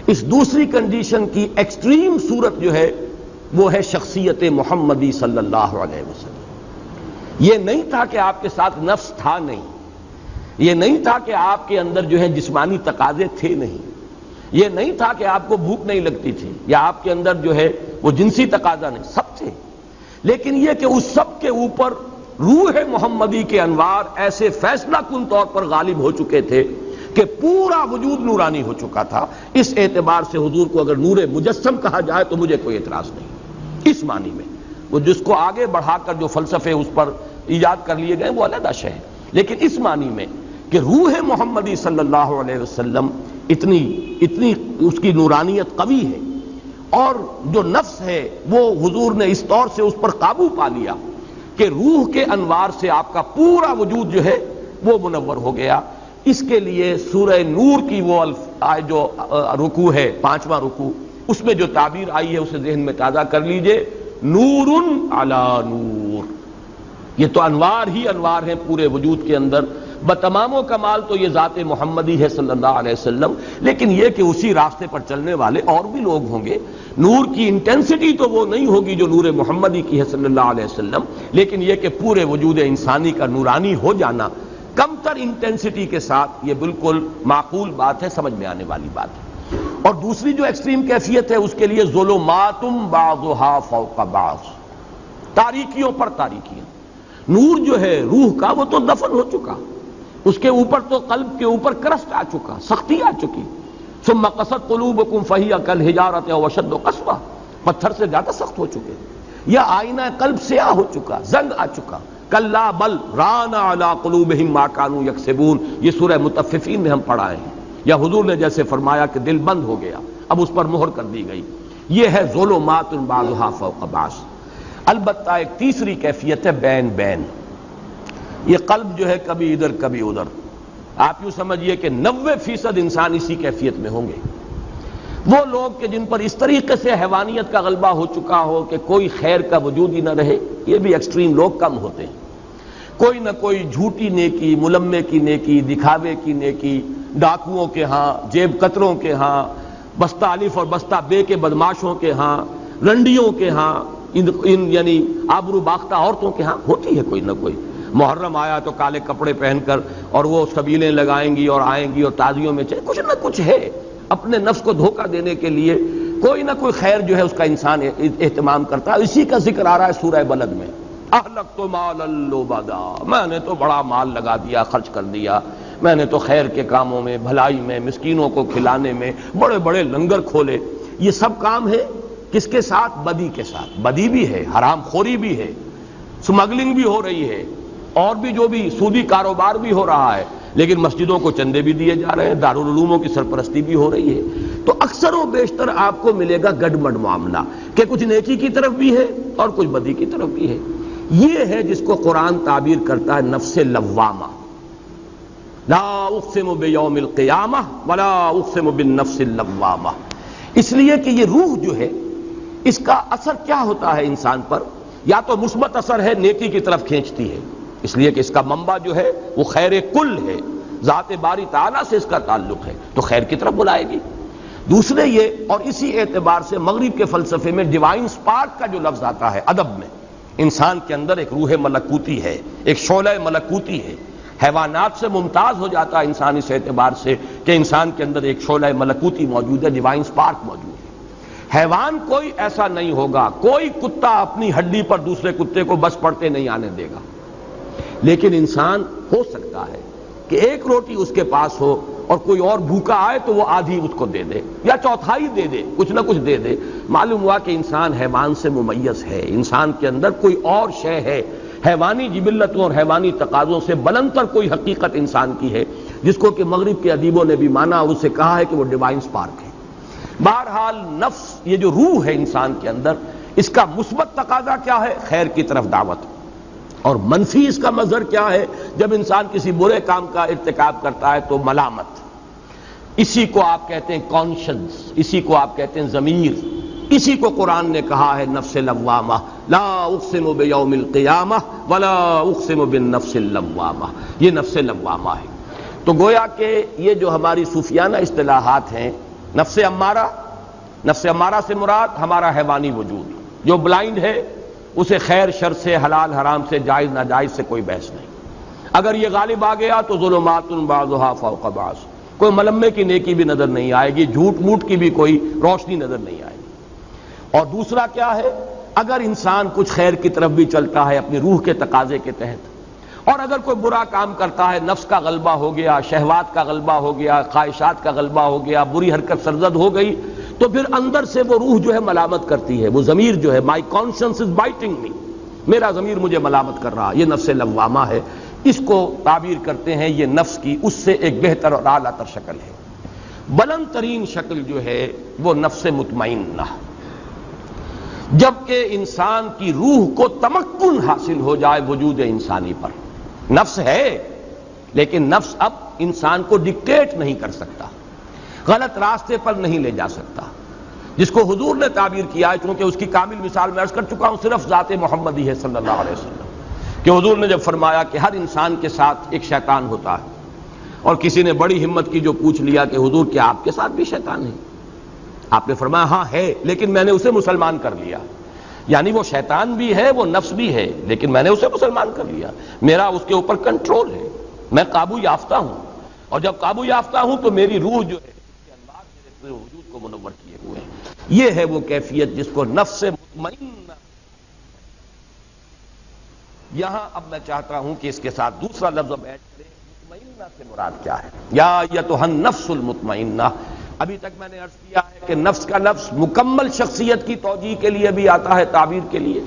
اس دوسری کنڈیشن کی ایکسٹریم صورت جو ہے وہ ہے شخصیت محمدی صلی اللہ علیہ وسلم۔ یہ نہیں تھا کہ آپ کے ساتھ نفس تھا نہیں، یہ نہیں تھا کہ آپ کے اندر جو ہے جسمانی تقاضے تھے نہیں، یہ نہیں تھا کہ آپ کو بھوک نہیں لگتی تھی یا آپ کے اندر جو ہے وہ جنسی تقاضا نہیں، سب تھے، لیکن یہ کہ اس سب کے اوپر روح محمدی کے انوار ایسے فیصلہ کن طور پر غالب ہو چکے تھے کہ پورا وجود نورانی ہو چکا تھا۔ اس اعتبار سے حضور کو اگر نور مجسم کہا جائے تو مجھے کوئی اعتراض نہیں اس معنی میں۔ وہ جس کو آگے بڑھا کر جو فلسفے اس پر ایجاد کر لیے گئے وہ علیحدہ شے ہے، لیکن اس معنی میں کہ روح محمدی صلی اللہ علیہ وسلم اتنی اس کی نورانیت قوی ہے اور جو نفس ہے وہ حضور نے اس طور سے اس پر قابو پا لیا کہ روح کے انوار سے آپ کا پورا وجود جو ہے وہ منور ہو گیا۔ اس کے لیے سورہ نور کی وہ جو رکوع ہے، 5واں رکوع، اس میں جو تعبیر آئی ہے اسے ذہن میں تازہ کر لیجئے، نور علی نور۔ یہ تو انوار ہی انوار ہیں پورے وجود کے اندر، بتمام و کمال تو یہ ذات محمدی ہے صلی اللہ علیہ وسلم، لیکن یہ کہ اسی راستے پر چلنے والے اور بھی لوگ ہوں گے۔ نور کی انٹینسٹی تو وہ نہیں ہوگی جو نور محمدی کی ہے صلی اللہ علیہ وسلم، لیکن یہ کہ پورے وجود انسانی کا نورانی ہو جانا کم تر انٹینسٹی کے ساتھ یہ بالکل معقول بات ہے، سمجھ میں آنے والی بات ہے۔ اور دوسری جو ایکسٹریم کیفیت ہے اس کے لیے ظلمات بعضها فوق بعض، تاریکیوں پر تاریکیاں۔ نور جو ہے روح کا وہ تو دفن ہو چکا، اس کے اوپر تو قلب کے اوپر کرسٹ آ چکا، سختی آ چکی۔ ثم قست قلوبکم فہی کالحجارۃ او اشد قسوہ، پتھر سے زیادہ سخت ہو چکے۔ یا آئینہ قلب سیاہ ہو چکا، زنگ آ چکا۔ کلا بل ران علی قلوبہم ما کانوا یکسبون، یہ سورہ مطففین میں ہم پڑھائے ہیں، یا حضور نے جیسے فرمایا کہ دل بند ہو گیا، اب اس پر مہر کر دی گئی۔ یہ ہے ظلمات بعضها فوق بعض۔ البتہ ایک تیسری کیفیت ہے بین بین، یہ قلب جو ہے کبھی ادھر کبھی ادھر۔ آپ یوں سمجھیے کہ 90% انسان اسی کیفیت میں ہوں گے۔ وہ لوگ کہ جن پر اس طریقے سے حیوانیت کا غلبہ ہو چکا ہو کہ کوئی خیر کا وجود ہی نہ رہے، یہ بھی ایکسٹریم لوگ کم ہوتے ہیں۔ کوئی نہ کوئی جھوٹی نیکی، ملمے کی نیکی، دکھاوے کی نیکی، ڈاکوؤں کے ہاں، جیب کتروں کے ہاں، بستہ الف اور بستہ بے کے بدماشوں کے ہاں، رنڈیوں کے ہاں، یعنی آبرو باختہ عورتوں کے ہاں ہوتی ہے کوئی نہ کوئی۔ محرم آیا تو کالے کپڑے پہن کر اور وہ سبیلیں لگائیں گی اور آئیں گی اور تازیوں میں کچھ نہ کچھ ہے، اپنے نفس کو دھوکہ دینے کے لیے کوئی نہ کوئی خیر جو ہے اس کا انسان اہتمام کرتا ہے۔ اسی کا ذکر آ رہا ہے سورہ بلد میں، اہلکت مالا لبدا، میں نے تو بڑا مال لگا دیا، خرچ کر دیا، میں نے تو خیر کے کاموں میں، بھلائی میں، مسکینوں کو کھلانے میں بڑے بڑے لنگر کھولے۔ یہ سب کام ہے کس کے ساتھ؟ بدی کے ساتھ۔ بدی بھی ہے، حرام خوری بھی ہے، سمگلنگ بھی ہو رہی ہے، اور بھی جو بھی سودی کاروبار بھی ہو رہا ہے، لیکن مسجدوں کو چندے بھی دیے جا رہے ہیں، دارالعلوموں کی سرپرستی بھی ہو رہی ہے۔ تو اکثر و بیشتر آپ کو ملے گا گڈمڈ معاملہ کہ کچھ نیکی کی طرف بھی ہے اور کچھ بدی کی طرف بھی ہے۔ یہ ہے جس کو قرآن تعبیر کرتا ہے نفس لوامہ۔ لا اقسم بیوم القیامہ ولا اقسم بالنفس اللوامہ۔ اس لیے کہ یہ روح جو ہے اس کا اثر کیا ہوتا ہے انسان پر؟ یا تو مثبت اثر ہے، نیکی کی طرف کھینچتی ہے، اس لیے کہ اس کا منبع جو ہے وہ خیر کل ہے، ذات باری تعالیٰ سے اس کا تعلق ہے تو خیر کی طرف بلائے گی۔ دوسرے یہ، اور اسی اعتبار سے مغرب کے فلسفے میں ڈیوائن سپارک کا جو لفظ آتا ہے ادب میں، انسان کے اندر ایک روح ملکوتی ہے، ایک شعلہ ملکوتی ہے۔ حیوانات سے ممتاز ہو جاتا ہے انسان اس اعتبار سے کہ انسان کے اندر ایک شعلہ ملکوتی موجود ہے، ڈیوائن سپارک موجود ہے۔ حیوان کوئی ایسا نہیں ہوگا، کوئی کتا اپنی ہڈی پر دوسرے کتے کو بس پڑتے نہیں آنے دے گا، لیکن انسان ہو سکتا ہے کہ ایک روٹی اس کے پاس ہو اور کوئی اور بھوکا آئے تو وہ آدھی اس کو دے دے یا چوتھائی دے دے، کچھ نہ کچھ دے دے۔ معلوم ہوا کہ انسان حیوان سے ممیز ہے، انسان کے اندر کوئی اور شے ہے، حیوانی جبلتوں اور حیوانی تقاضوں سے بلندتر کوئی حقیقت انسان کی ہے، جس کو کہ مغرب کے ادیبوں نے بھی مانا اور اسے کہا ہے کہ وہ ڈیوائن سپارک ہے۔ بہرحال نفس، یہ جو روح ہے انسان کے اندر، اس کا مثبت تقاضا کیا ہے؟ خیر کی طرف دعوت، اور منفی اس کا مظہر کیا ہے؟ جب انسان کسی برے کام کا ارتکاب کرتا ہے تو ملامت، اسی کو آپ کہتے ہیں کانشنس، اسی کو آپ کہتے ہیں ضمیر، اسی کو قرآن نے کہا ہے نفس لوامہ، لا اقسم بیوم القیامہ ولا اقسم بالنفس اللوامہ، یہ نفس لوامہ ہے۔ تو گویا کہ یہ جو ہماری صوفیانہ اصطلاحات ہیں، نفس امارہ، نفس امارہ سے مراد ہمارا حیوانی وجود جو بلائنڈ ہے، اسے خیر شر سے، حلال حرام سے، جائز ناجائز سے کوئی بحث نہیں۔ اگر یہ غالب آ گیا تو ظلمات بعضها فوق بعض، کوئی ملمے کی نیکی بھی نظر نہیں آئے گی، جھوٹ موٹ کی بھی کوئی روشنی نظر نہیں آئے گی۔ اور دوسرا کیا ہے؟ اگر انسان کچھ خیر کی طرف بھی چلتا ہے اپنی روح کے تقاضے کے تحت، اور اگر کوئی برا کام کرتا ہے، نفس کا غلبہ ہو گیا، شہوات کا غلبہ ہو گیا، خواہشات کا غلبہ ہو گیا، بری حرکت سرزد ہو گئی، تو پھر اندر سے وہ روح جو ہے ملامت کرتی ہے، وہ ضمیر جو ہے، مائی کانشنس از بائٹنگ می، میرا ضمیر مجھے ملامت کر رہا، یہ نفس لوامہ ہے۔ اس کو تعبیر کرتے ہیں یہ نفس کی اس سے ایک بہتر اور اعلیٰ تر شکل ہے۔ بلند ترین شکل جو ہے وہ نفس مطمئنہ، جبکہ انسان کی روح کو تمکن حاصل ہو جائے وجود انسانی پر۔ نفس ہے لیکن نفس اب انسان کو ڈکٹیٹ نہیں کر سکتا، غلط راستے پر نہیں لے جا سکتا، جس کو حضور نے تعبیر کیا ہے، چونکہ اس کی کامل مثال میں عرض کر چکا ہوں، صرف ذات محمدی ہے صلی اللہ علیہ وسلم، کہ حضور نے جب فرمایا کہ ہر انسان کے ساتھ ایک شیطان ہوتا ہے، اور کسی نے بڑی ہمت کی جو پوچھ لیا کہ حضور کیا آپ کے ساتھ بھی شیطان ہے؟ آپ نے فرمایا ہاں ہے، لیکن میں نے اسے مسلمان کر لیا۔ یعنی وہ شیطان بھی ہے، وہ نفس بھی ہے، لیکن میں نے اسے مسلمان کر لیا، میرا اس کے اوپر کنٹرول ہے، میں قابو یافتہ ہوں، اور جب قابو یافتہ ہوں تو میری روح جو ہے اس کے انوار میرے پورے وجود کو منور کیے ہوئے ہیں۔ یہ ہے وہ کیفیت جس کو نفس مطمئنہ۔ یہاں اب میں چاہتا ہوں کہ اس کے ساتھ دوسرا لفظ اب ایڈ کریں، مطمئنہ سے مراد کیا ہے؟ یا ایتھا النفس المطمئنہ۔ ابھی تک میں نے عرض کیا ہے کہ نفس کا لفظ مکمل شخصیت کی توجیہ کے لیے بھی آتا ہے، تعبیر کے لیے۔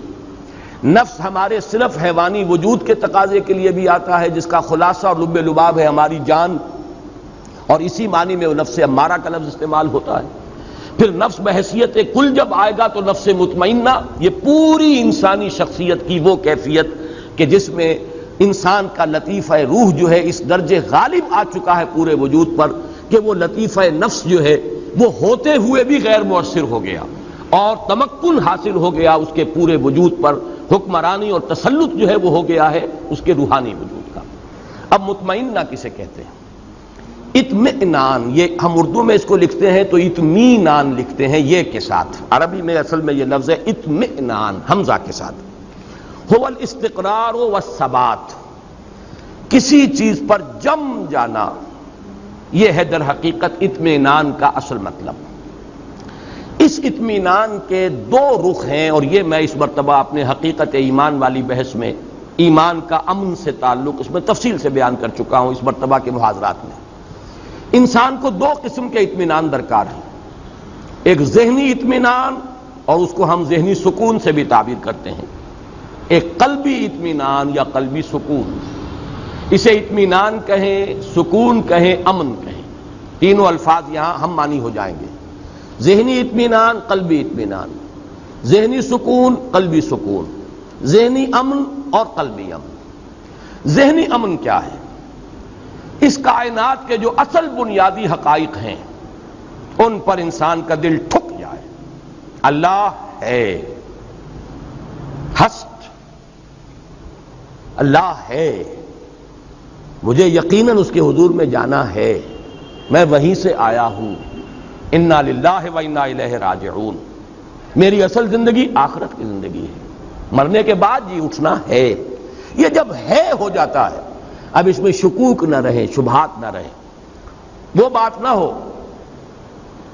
نفس ہمارے صرف حیوانی وجود کے تقاضے کے لیے بھی آتا ہے، جس کا خلاصہ اور لب لباب ہے ہماری جان، اور اسی معنی میں وہ نفس امارہ کا لفظ استعمال ہوتا ہے۔ پھر نفس بحیثیت کل جب آئے گا تو نفس مطمئنہ، یہ پوری انسانی شخصیت کی وہ کیفیت کہ جس میں انسان کا لطیفہ روح جو ہے اس درجے غالب آ چکا ہے پورے وجود پر کہ وہ لطیفہ نفس جو ہے وہ ہوتے ہوئے بھی غیر مؤثر ہو گیا، اور تمکن حاصل ہو گیا اس کے پورے وجود پر، حکمرانی اور تسلط جو ہے وہ ہو گیا ہے اس کے روحانی وجود کا۔ اب مطمئنہ کسے کہتے ہیں؟ اطمئنان، یہ ہم اردو میں اس کو لکھتے ہیں تو اطمینان لکھتے ہیں یہ کے ساتھ، عربی میں اصل میں یہ لفظ ہے اطمئنان حمزہ کے ساتھ۔ هو الاستقرار والثبات، کسی چیز پر جم جانا، یہ ہے در حقیقت اطمینان کا اصل مطلب۔ اس اطمینان کے دو رخ ہیں، اور یہ میں اس مرتبہ اپنے حقیقت ایمان والی بحث میں ایمان کا امن سے تعلق اس میں تفصیل سے بیان کر چکا ہوں اس مرتبہ کے محاضرات میں۔ انسان کو دو قسم کے اطمینان درکار ہیں، ایک ذہنی اطمینان، اور اس کو ہم ذہنی سکون سے بھی تعبیر کرتے ہیں، ایک قلبی اطمینان یا قلبی سکون، اسے اطمینان کہیں، سکون کہیں، امن کہیں، تینوں الفاظ یہاں ہم معنی ہو جائیں گے۔ ذہنی اطمینان، قلبی اطمینان، ذہنی سکون، قلبی سکون، ذہنی امن اور قلبی امن۔ ذہنی امن کیا ہے؟ اس کائنات کے جو اصل بنیادی حقائق ہیں ان پر انسان کا دل ٹھک جائے، اللہ ہے، ہسٹ، اللہ ہے، مجھے یقیناً اس کے حضور میں جانا ہے، میں وہیں سے آیا ہوں، انا للہ و انا الیہ راجعون، میری اصل زندگی آخرت کی زندگی ہے، مرنے کے بعد جی اٹھنا ہے۔ یہ جب ہے ہو جاتا ہے، اب اس میں شکوک نہ رہے، شبہات نہ رہے، وہ بات نہ ہو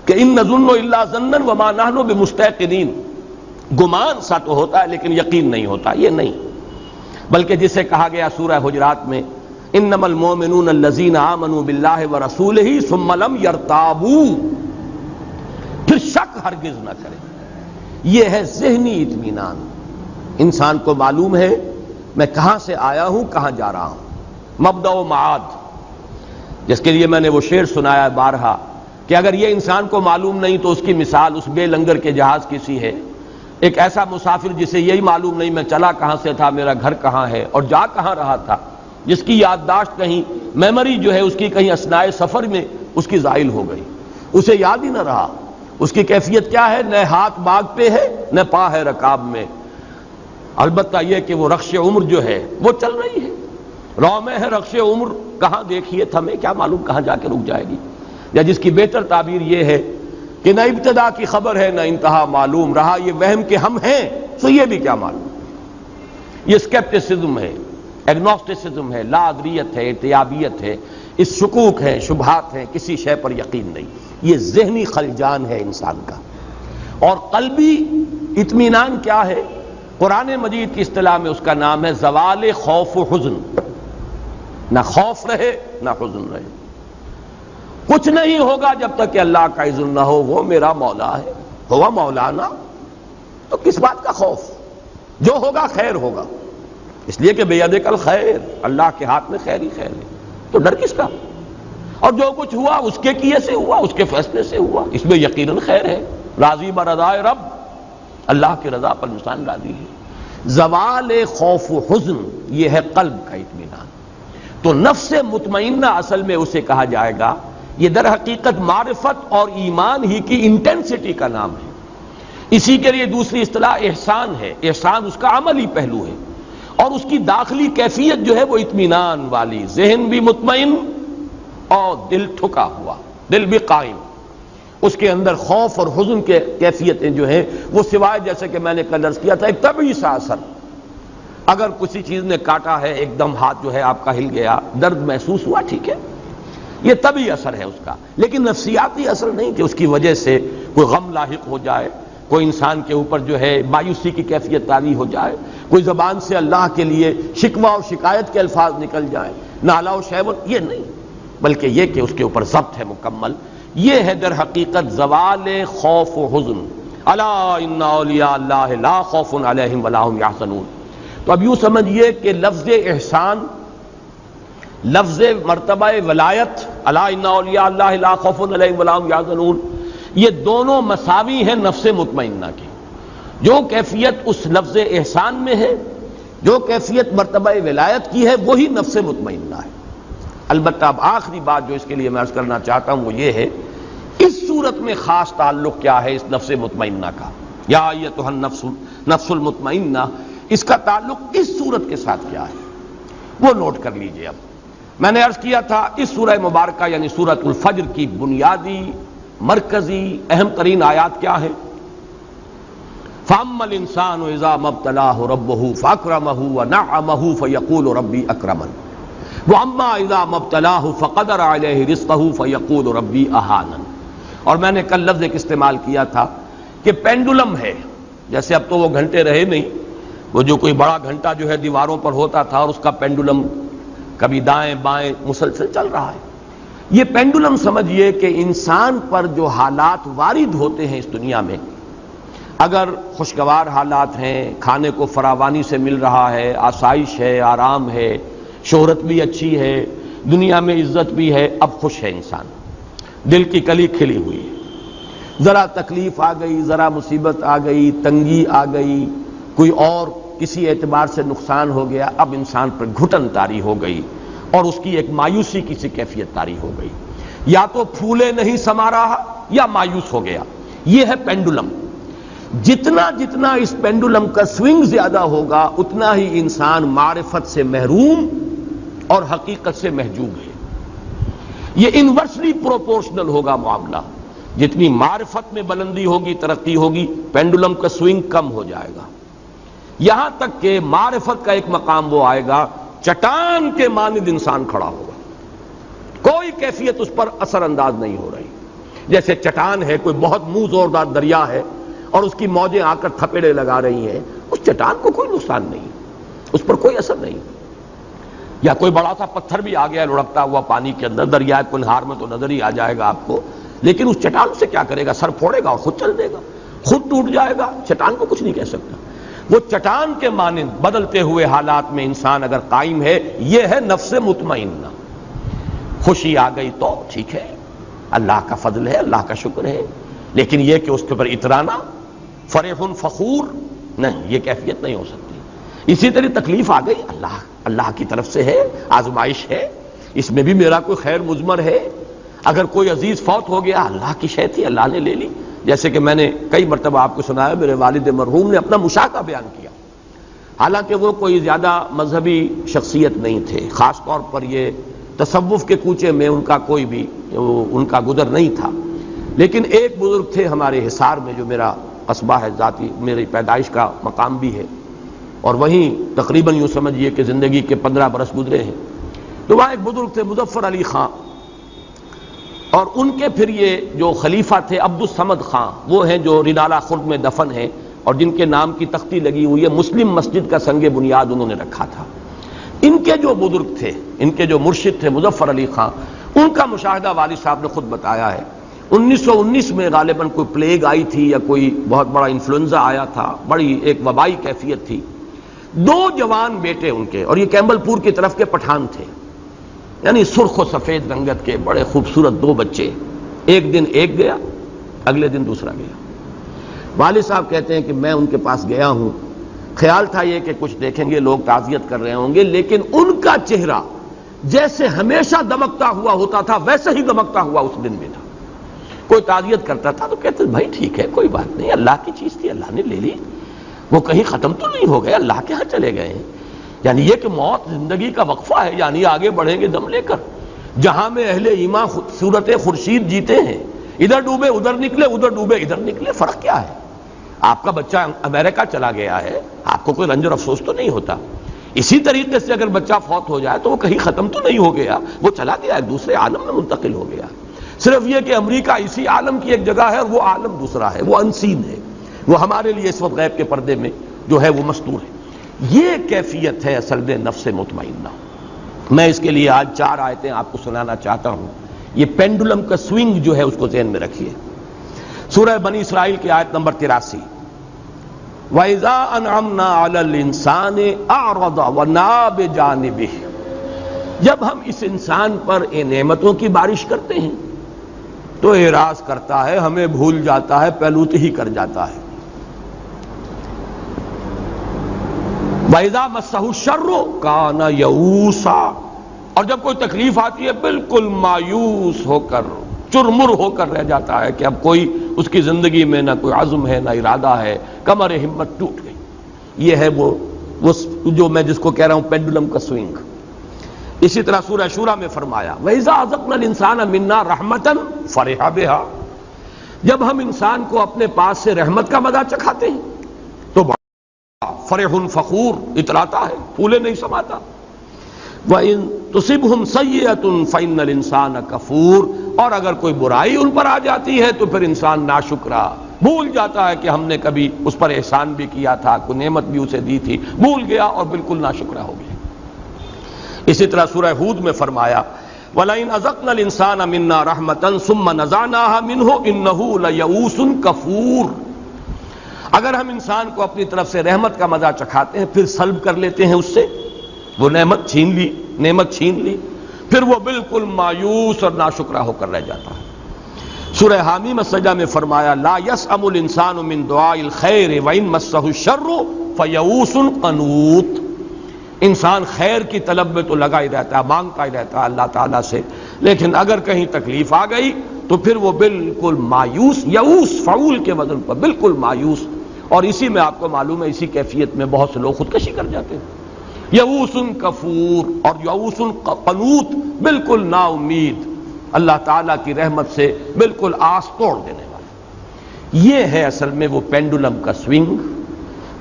کہ ان نظن الا ظنا وما نحن بمستيقنين، گمان سا تو ہوتا ہے لیکن یقین نہیں ہوتا، یہ نہیں، بلکہ جسے کہا گیا سورہ حجرات میں انما المؤمنون الذین آمنوا باللہ ورسولہ ثم لم یرتابوا، پھر شک ہرگز نہ کرے. یہ ہے ذہنی اطمینان. انسان کو معلوم ہے میں کہاں سے آیا ہوں، کہاں جا رہا ہوں، مبدأ و معاد، جس کے لیے میں نے وہ شعر سنایا بارہا کہ اگر یہ انسان کو معلوم نہیں تو اس کی مثال اس بے لنگر کے جہاز کی سی ہے. ایک ایسا مسافر جسے یہی معلوم نہیں میں چلا کہاں سے تھا، میرا گھر کہاں ہے اور جا کہاں رہا تھا، جس کی یادداشت کہیں میموری جو ہے اس کی کہیں اثناء سفر میں اس کی زائل ہو گئی، اسے یاد ہی نہ رہا. اس کی کیفیت کیا ہے؟ نہ ہاتھ باغ پہ ہے نہ پا ہے رکاب میں. البتہ یہ کہ وہ رخش عمر جو ہے وہ چل رہی ہے. رو میں ہے رخش عمر، کہاں دیکھیے تھمے، کیا معلوم کہاں جا کے رک جائے گی. یا جس کی بہتر تعبیر یہ ہے کہ نہ ابتدا کی خبر ہے نہ انتہا معلوم، رہا یہ وہم کہ ہم ہیں تو یہ بھی کیا معلوم. یہ اسکیپٹسزم ہے، ایگنوسٹسزم ہے، لا ادریت ہے، ارتیابیت ہے، اس شکوک ہیں، شبہات ہیں، کسی شے پر یقین نہیں. یہ ذہنی خلجان ہے انسان کا. اور قلبی اطمینان کیا ہے؟ قرآن مجید کی اصطلاح میں اس کا نام ہے زوال خوف و حزن. نہ خوف رہے نہ حزن رہے. کچھ نہیں ہوگا جب تک کہ اللہ کا اذن نہ ہو. وہ میرا مولا ہے، ہوا مولانا، تو کس بات کا خوف؟ جو ہوگا خیر ہوگا، اس لیے کہ بیدک الخیر، اللہ کے ہاتھ میں خیر ہی خیر ہے. تو ڈر کس کا؟ اور جو کچھ ہوا اس کے کیے سے ہوا، اس کے فیصلے سے ہوا، اس میں یقیناً خیر ہے. راضی برضائے رب، اللہ کی رضا پر انسان راضی ہے. زوال خوف و حزن یہ ہے قلب کا اطمینان. تو نفس مطمئنہ اصل میں اسے کہا جائے گا. یہ در حقیقت معرفت اور ایمان ہی کی انٹینسٹی کا نام ہے. اسی کے لیے دوسری اصطلاح احسان ہے. احسان اس کا عملی پہلو ہے اور اس کی داخلی کیفیت جو ہے وہ اطمینان والی، ذہن بھی مطمئن اور دل ٹھکا ہوا، دل بھی قائم. اس کے اندر خوف اور حزن کے کیفیتیں جو ہیں وہ سوائے جیسے کہ میں نے کل عرض کیا تھا ایک طبعی سا اثر. اگر کسی چیز نے کاٹا ہے، ایک دم ہاتھ جو ہے آپ کا ہل گیا، درد محسوس ہوا، ٹھیک ہے، یہ طبعی اثر ہے اس کا، لیکن نفسیاتی اثر نہیں کہ اس کی وجہ سے کوئی غم لاحق ہو جائے، کوئی انسان کے اوپر جو ہے مایوسی کی کیفیت طاری ہو جائے، کوئی زبان سے اللہ کے لیے شکوہ اور شکایت کے الفاظ نکل جائیں، نالا و شیون، یہ نہیں، بلکہ یہ کہ اس کے اوپر ضبط ہے مکمل. یہ ہے در حقیقت زوال خوف و حزن. الا ان اولیاء اللہ لا خوف علیہم ولا هم یحزنون. تو اب یوں سمجھیے کہ لفظ احسان، لفظ مرتبہ ولایت، الا ان اولیاء اللہ لا خوف علیہم ولا هم یحزنون، یہ دونوں مساوی ہیں نفس مطمئنہ کی. جو کیفیت اس لفظ احسان میں ہے، جو کیفیت مرتبہ ولایت کی ہے، وہی نفس مطمئنہ ہے. البتہ اب آخری بات جو اس کے لیے میں عرض کرنا چاہتا ہوں وہ یہ ہے، اس صورت میں خاص تعلق کیا ہے اس نفس مطمئنہ کا. یا ایتھا النفس المطمئنہ، اس کا تعلق اس صورت کے ساتھ کیا ہے وہ نوٹ کر لیجئے. اب میں نے عرض کیا تھا اس سورہ مبارکہ یعنی سورۃ الفجر کی بنیادی مرکزی اہم ترین آیات کیا ہیں؟ فَأَمَّا الْإِنسَانُ إِذَا مَا ابْتَلَاهُ رَبُّهُ فَأَكْرَمَهُ وَنَعَّمَهُ فَيَقُولُ رَبِّي أَكْرَمَنِ وَأَمَّا إِذَا مَا ابْتَلَاهُ فَقَدَرَ عَلَيْهِ رِزْقَهُ فَيَقُولُ رَبِّي أَهَانَنِ. اور میں نے کل لفظ ایک استعمال کیا تھا کہ پینڈولم ہے. جیسے اب تو وہ گھنٹے رہے نہیں، وہ جو کوئی بڑا گھنٹہ جو ہے دیواروں پر ہوتا تھا اور اس کا پینڈولم کبھی دائیں بائیں مسلسل چل رہا ہے. یہ پینڈولم سمجھیے کہ انسان پر جو حالات وارد ہوتے ہیں اس دنیا میں، اگر خوشگوار حالات ہیں، کھانے کو فراوانی سے مل رہا ہے، آسائش ہے، آرام ہے، شہرت بھی اچھی ہے، دنیا میں عزت بھی ہے، اب خوش ہے انسان، دل کی کلی کھلی ہوئی ہے. ذرا تکلیف آ گئی، ذرا مصیبت آ گئی، تنگی آ گئی، کوئی اور کسی اعتبار سے نقصان ہو گیا، اب انسان پر گھٹن طاری ہو گئی اور اس کی ایک مایوسی کی سی کیفیت طاری ہو گئی. یا تو پھولے نہیں سما رہا یا مایوس ہو گیا. یہ ہے پینڈولم. جتنا جتنا اس پینڈولم کا سوئنگ زیادہ ہوگا اتنا ہی انسان معرفت سے محروم اور حقیقت سے محجوب ہے. یہ انورسلی پروپورشنل ہوگا معاملہ. جتنی معرفت میں بلندی ہوگی، ترقی ہوگی، پینڈولم کا سوئنگ کم ہو جائے گا، یہاں تک کہ معرفت کا ایک مقام وہ آئے گا چٹان کے مانند انسان کھڑا ہوگا، کوئی کیفیت اس پر اثر انداز نہیں ہو رہی. جیسے چٹان ہے، کوئی بہت منہ زوردار دریا ہے اور اس کی موجیں آ کر تھپیڑے لگا رہی ہیں، اس چٹان کو کوئی نقصان نہیں، اس پر کوئی اثر نہیں. یا کوئی بڑا سا پتھر بھی آ گیا لڑکتا ہوا پانی کے اندر، دریائے کنہار میں تو نظر ہی آ جائے گا آپ کو، لیکن اس چٹان سے کیا کرے گا؟ سر پھوڑے گا اور خود چل دے گا، خود ٹوٹ جائے گا، چٹان کو کچھ نہیں کہہ سکتا۔ وہ چٹان کے مانند بدلتے ہوئے حالات میں انسان اگر قائم ہے، یہ ہے نفس مطمئنہ۔ خوشی آ گئی تو ٹھیک ہے، اللہ کا فضل ہے، اللہ کا شکر ہے، لیکن یہ کہ اس کے اوپر اترانا، فرح فخور، نہیں، یہ کیفیت نہیں ہو سکتی۔ اسی طرح تکلیف آ گئی، اللہ کی طرف سے ہے، آزمائش ہے، اس میں بھی میرا کوئی خیر مضمر ہے۔ اگر کوئی عزیز فوت ہو گیا، اللہ کی شے تھی، اللہ نے لے لی، جیسے کہ میں نے کئی مرتبہ آپ کو سنایا، میرے والد مرحوم نے اپنا مشاہدہ بیان کیا، حالانکہ وہ کوئی زیادہ مذہبی شخصیت نہیں تھے، خاص طور پر یہ تصوف کے کوچے میں ان کا کوئی بھی ان کا گزر نہیں تھا، لیکن ایک بزرگ تھے ہمارے حصار میں، جو میرا قصبہ ہے، ذاتی میری پیدائش کا مقام بھی ہے، اور وہیں تقریباً یوں سمجھیے کہ زندگی کے 15 برس گزرے ہیں۔ تو وہاں ایک بزرگ تھے مظفر علی خان، اور ان کے پھر یہ جو خلیفہ تھے عبد الصمد خان، وہ ہیں جو رنالہ خرد میں دفن ہیں، اور جن کے نام کی تختی لگی ہوئی ہے، مسلم مسجد کا سنگ بنیاد انہوں نے رکھا تھا۔ ان کے جو بزرگ تھے، ان کے جو مرشد تھے مظفر علی خان، ان کا مشاہدہ والد صاحب نے خود بتایا ہے۔ 1919 میں غالباً کوئی پلیگ آئی تھی یا کوئی بہت بڑا انفلوئنزا آیا تھا، بڑی ایک وبائی کیفیت تھی۔ 2 جوان بیٹے ان کے، اور یہ کیمبل پور کی طرف کے پٹھان تھے، یعنی سرخ و سفید رنگت کے بڑے خوبصورت 2 بچے، ایک دن ایک گیا، اگلے دن دوسرا گیا۔ والد صاحب کہتے ہیں کہ میں ان کے پاس گیا ہوں، خیال تھا یہ کہ کچھ دیکھیں گے، لوگ تعزیت کر رہے ہوں گے، لیکن ان کا چہرہ جیسے ہمیشہ دمکتا ہوا ہوتا تھا ویسے ہی دمکتا ہوا اس دن بھی تھا۔ کوئی تعزیت کرتا تھا تو کہتے بھائی ٹھیک ہے، کوئی بات نہیں، اللہ کی چیز تھی، اللہ نے لے لی، وہ کہیں ختم تو نہیں ہو گئے، اللہ کے ہاں چلے گئے ہیں۔ یعنی یہ کہ موت زندگی کا وقفہ ہے، یعنی آگے بڑھیں گے دم لے کر، جہاں میں اہل ایمان صورت خورشید جیتے ہیں، ادھر ڈوبے ادھر نکلے، ادھر ڈوبے ادھر نکلے، فرق کیا ہے؟ آپ کا بچہ امریکہ چلا گیا ہے، آپ کو کوئی رنج اور افسوس تو نہیں ہوتا۔ اسی طریقے سے اگر بچہ فوت ہو جائے تو وہ کہیں ختم تو نہیں ہو گیا، وہ چلا گیا، ایک دوسرے عالم میں منتقل ہو گیا۔ صرف یہ کہ امریکہ اسی عالم کی ایک جگہ ہے اور وہ عالم دوسرا ہے، وہ انسین ہے، وہ ہمارے لیے اس وقت غیب کے پردے میں جو ہے وہ مستور ہے۔ یہ کیفیت ہے اصل میں نفس مطمئنہ۔ میں اس کے لیے آج 4 آیتیں آپ کو سنانا چاہتا ہوں۔ یہ پینڈولم کا سوئنگ جو ہے اس کو ذہن میں رکھیے۔ سورہ بنی اسرائیل کی آیت نمبر 83، وَإِذَا أَنْعَمْنَا عَلَى الْإِنسَانِ أَعْرَضَ وَنَأَىٰ بِجَانِبِهِ، جب ہم اس انسان پر نعمتوں کی بارش کرتے ہیں تو اعراض کرتا ہے، ہمیں بھول جاتا ہے، پہلوت ہی کر جاتا ہے۔ وَإِذَا مَسَّهُ الشَّرُّ كَانَ يَئُوسًا، اور جب کوئی تکلیف آتی ہے بالکل مایوس ہو کر، چرمر ہو کر رہ جاتا ہے کہ اب کوئی اس کی زندگی میں نہ کوئی عزم ہے، نہ ارادہ ہے، کمر ہمت ٹوٹ گئی۔ یہ ہے وہ جو میں جس کو کہہ رہا ہوں پینڈولم کا سوئنگ۔ اسی طرح سورہ شورى میں فرمایا وَإِذَا أَذَقْنَا الْإِنسَانَ مِنَّا رَحْمَةً فَرِحَ بِهَا، جب ہم انسان کو اپنے پاس سے رحمت کا مزہ چکھاتے ہیں تو بڑا فرح فخور اتراتا ہے، پھولے نہیں سماتا۔ وَإِن تُصِبْهُمْ سَيِّئَةٌ فَإِنَّ الْإِنسَانَ كَفُورٌ، اور اگر کوئی برائی ان پر آ جاتی ہے تو پھر انسان ناشکرا، بھول جاتا ہے کہ ہم نے کبھی اس پر احسان بھی کیا تھا، کوئی نعمت بھی اسے دی تھی، بھول گیا اور بالکل ناشکرا ہو گیا۔ اسی طرح سورہ ہود میں فرمایا وَلَئِنْ أَذَقْنَا الْإِنسَانَ مِنَّا رَحْمَةً ثُمَّ نَزَعْنَاهَا مِنْهُ إِنَّهُ لَيَئُوسٌ كَفُورٌ، اگر ہم انسان کو اپنی طرف سے رحمت کا مزہ چکھاتے ہیں پھر سلب کر لیتے ہیں اس سے، وہ نعمت چھین لی، پھر وہ بالکل مایوس اور ناشکرا ہو کر رہ جاتا ہے۔ سورہ حامیم السجدہ میں فرمایا لا یسأم الانسان من دعاء الخیر وان مسہ الشر فیئوس قنوط، انسان خیر کی طلب میں تو لگا ہی رہتا ہے، مانگتا ہی رہتا ہے اللہ تعالیٰ سے، لیکن اگر کہیں تکلیف آ گئی تو پھر وہ بالکل مایوس، یئوس فعول کے وزن پر بالکل مایوس، اور اسی میں آپ کو معلوم ہے اسی کیفیت میں بہت سے لوگ خودکشی کر جاتے ہیں۔ یئوس کفور اور یئوس قنوط، بالکل نا امید، اللہ تعالیٰ کی رحمت سے بالکل آس توڑ دینے والا۔ یہ ہے اصل میں وہ پینڈولم کا سوئنگ۔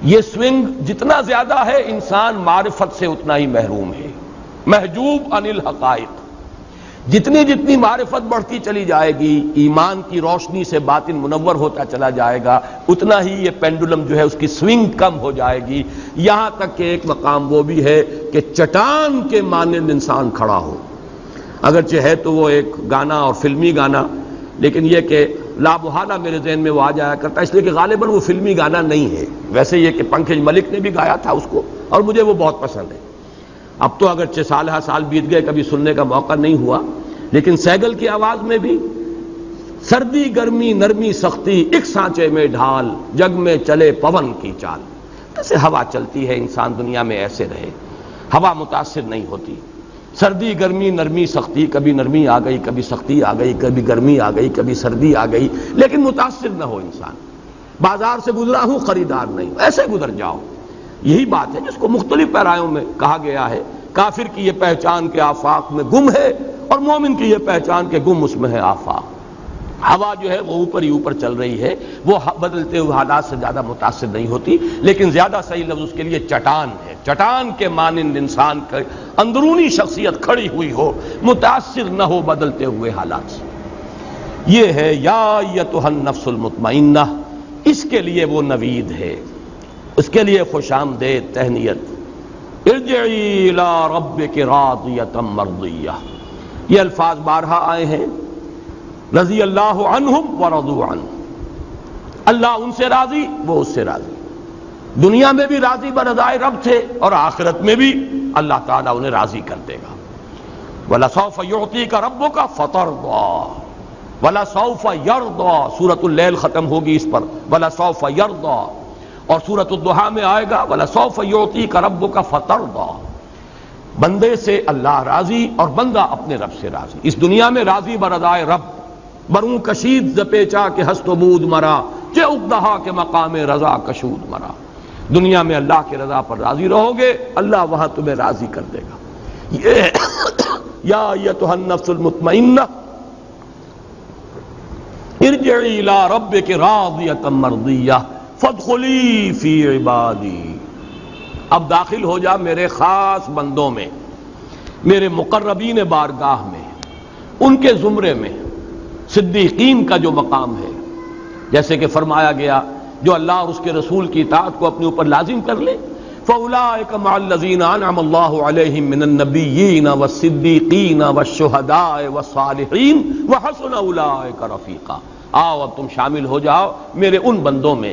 یہ سوئنگ جتنا زیادہ ہے انسان معرفت سے اتنا ہی محروم ہے، محجوب عن الحقائق۔ جتنی معرفت بڑھتی چلی جائے گی، ایمان کی روشنی سے باطن منور ہوتا چلا جائے گا، اتنا ہی یہ پینڈولم جو ہے اس کی سوئنگ کم ہو جائے گی، یہاں تک کہ ایک مقام وہ بھی ہے کہ چٹان کے مانند انسان کھڑا ہو. اگرچہ ہے تو وہ ایک گانا اور فلمی گانا، لیکن یہ کہ لا محالہ میرے ذہن میں وہ آ جایا کرتا، اس لیے کہ غالباً وہ فلمی گانا نہیں ہے. ویسے یہ کہ پنکج ملک نے بھی گایا تھا اس کو، اور مجھے وہ بہت پسند ہے. اب تو اگرچہ سال بیت گئے، کبھی سننے کا موقع نہیں ہوا، لیکن سیگل کی آواز میں بھی سردی گرمی نرمی سختی ایک سانچے میں ڈھال، جگ میں چلے پون کی چال. ایسے ہوا چلتی ہے، انسان دنیا میں ایسے رہے، ہوا متاثر نہیں ہوتی. سردی گرمی نرمی سختی، کبھی نرمی آ گئی، کبھی سختی آ گئی، کبھی گرمی آ گئی، کبھی سردی آ گئی، لیکن متاثر نہ ہو انسان. بازار سے گزرا ہوں، خریدار نہیں، ایسے گزر جاؤ. یہی بات ہے جس کو مختلف پیرایوں میں کہا گیا ہے. کافر کی یہ پہچان کے آفاق میں گم ہے، اور مومن کی یہ پہچان کے گم اس میں ہے آفاق. ہوا جو ہے وہ اوپر ہی اوپر چل رہی ہے، وہ بدلتے ہوئے حالات سے زیادہ متاثر نہیں ہوتی، لیکن زیادہ صحیح لفظ اس کے لیے چٹان ہے. چٹان کے مانند انسان کا اندرونی شخصیت کھڑی ہوئی ہو، متاثر نہ ہو بدلتے ہوئے حالات سے. یہ ہے یا ایتھا النفس المطمئنہ. اس کے لیے وہ نوید ہے، اس کے لیے خوش آمدید تہنیت. ارجعی الی ربک راضیۃ مرضیہ. یہ الفاظ بارہا آئے ہیں. رضی اللہ عنہم ورضوا عنہ. اللہ ان سے راضی، وہ اس سے راضی. دنیا میں بھی راضی برضائے رب تھے، اور آخرت میں بھی اللہ تعالیٰ انہیں راضی کر دے گا. وَلَسَوْفَ يُعْطِيكَ رَبُّكَ فَتَرْضَىٰ وَلَسَوْفَ يَرْضَىٰ. سورۃ اللیل ختم ہوگی اس پر، وَلَسَوْفَ يَرْضَىٰ. اور سورۃ الضحیٰ میں آئے گا وَلَسَوْفَ يُعْطِيكَ رَبُّكَ فَتَرْضَىٰ. بندے سے اللہ راضی اور بندہ اپنے رب سے راضی. اس دنیا میں راضی برضائے رب، بروں کشید ز پیچا کے ہست و بود مرا، چہ اقدہا کے مقام رضا کشود مرا. دنیا میں اللہ کی رضا پر راضی رہو گے، اللہ وہاں تمہیں راضی کر دے گا. یا ایتھا النفس المطمئنہ ارجعی الی ربک راضیۃ مرضیہ فادخلی فی عبادی. اب داخل ہو جا میرے خاص بندوں میں، میرے مقربین بارگاہ میں، ان کے زمرے میں. صدیقین کا جو مقام ہے، جیسے کہ فرمایا گیا جو اللہ اور اس کے رسول کی اطاعت کو اپنے اوپر لازم کر لے، فَأُولَٰئِكَ مَعَ الَّذِينَ أَنْعَمَ اللَّهُ عَلَيْهِم مِّنَ النَّبِيِّينَ وَالصِّدِّيقِينَ وَالشُّهَدَاءِ وَالصَّالِحِينَ وَحَسُنَ أُولَٰئِكَ رَفِيقًا. آؤ اب تم شامل ہو جاؤ میرے ان بندوں میں،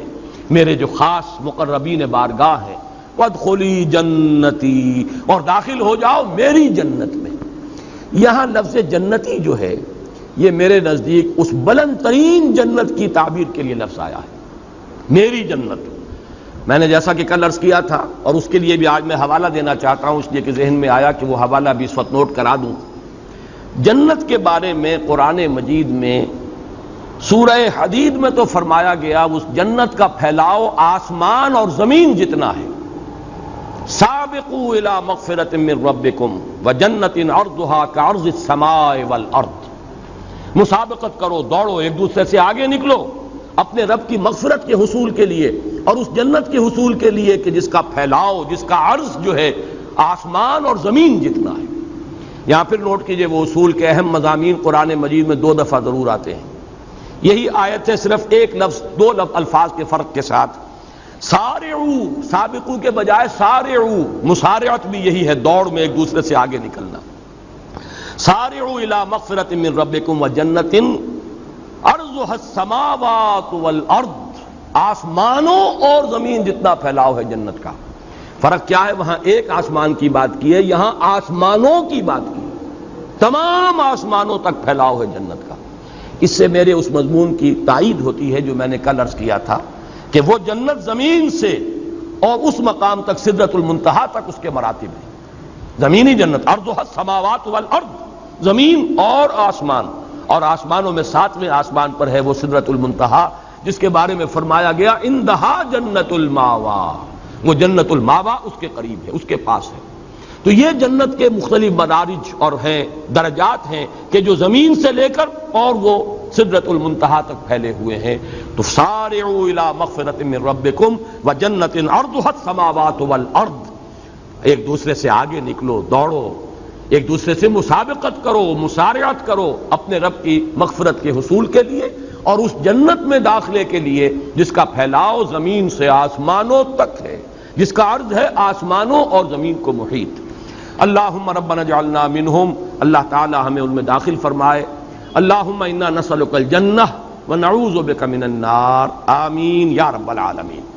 میرے جو خاص مقربین بارگاہ ہیں. وَادْخُلِي جَنَّتِي. اور داخل ہو جاؤ میری جنت میں. یہاں لفظ جنتی جو ہے یہ میرے نزدیک اس بلند ترین جنت کی تعبیر کے لیے لفظ آیا ہے، میری جنت. میں نے جیسا کہ کل عرض کیا تھا، اور اس کے لیے بھی آج میں حوالہ دینا چاہتا ہوں، اس لیے کہ ذہن میں آیا کہ وہ حوالہ بھی اس وقت نوٹ کرا دوں. جنت کے بارے میں قرآن مجید میں سورہ حدید میں تو فرمایا گیا اس جنت کا پھیلاؤ آسمان اور زمین جتنا ہے. سابقوا الی مغفرۃ من ربکم وجنۃ عرضھا کعرض السماء والارض. مسابقت کرو، دوڑو، ایک دوسرے سے آگے نکلو اپنے رب کی مغفرت کے حصول کے لیے، اور اس جنت کے حصول کے لیے کہ جس کا پھیلاؤ، جس کا عرض جو ہے آسمان اور زمین جتنا ہے. یہاں پھر نوٹ کیجئے وہ اصول کے اہم مضامین قرآن مجید میں 2 دفعہ ضرور آتے ہیں. یہی آیت ہے صرف ایک لفظ، 2 الفاظ کے فرق کے ساتھ. سارعوا، سابقو کے بجائے سارعوا. مسارعت بھی یہی ہے، دوڑ میں ایک دوسرے سے آگے نکلنا. سارعوا الی مغفرۃ من ربکم وجنۃ عرضھا السماوات والارض. آسمانوں اور زمین جتنا پھیلاؤ ہے جنت کا. فرق کیا ہے؟ وہاں ایک آسمان کی بات کی ہے، یہاں آسمانوں کی بات کی ہے. تمام آسمانوں تک پھیلاؤ ہے جنت کا. اس سے میرے اس مضمون کی تائید ہوتی ہے جو میں نے کل عرض کیا تھا کہ وہ جنت زمین سے اور اس مقام تک سدرۃ المنتہا تک اس کے مراتب ہیں. زمینی جنت عرضھا السماوات والارض، زمین اور آسمان، اور آسمانوں میں 7ویں آسمان پر ہے وہ سدرۃ المنتہا، جس کے بارے میں فرمایا گیا اندہا جنت الماوا. وہ جنت الماوا اس کے قریب ہے، اس کے پاس ہے. تو یہ جنت کے مختلف مدارج اور ہیں، درجات ہیں کہ جو زمین سے لے کر اور وہ سدرۃ المنتہا تک پھیلے ہوئے ہیں. تو سارعوا الی مغفرۃ من ربکم وجنۃ عرضھا السماوات والارض. ایک دوسرے سے آگے نکلو، دوڑو، ایک دوسرے سے مسابقت کرو، مسارعت کرو اپنے رب کی مغفرت کے حصول کے لیے اور اس جنت میں داخلے کے لیے جس کا پھیلاؤ زمین سے آسمانوں تک ہے، جس کا عرض ہے آسمانوں اور زمین کو محیط. اللہم ربنا اجعلنا منہم، اللہ تعالی ہمیں ان میں داخل فرمائے۔ اللہم انا نسألک الجنہ ونعوذ بک من النار، آمین یا رب العالمین۔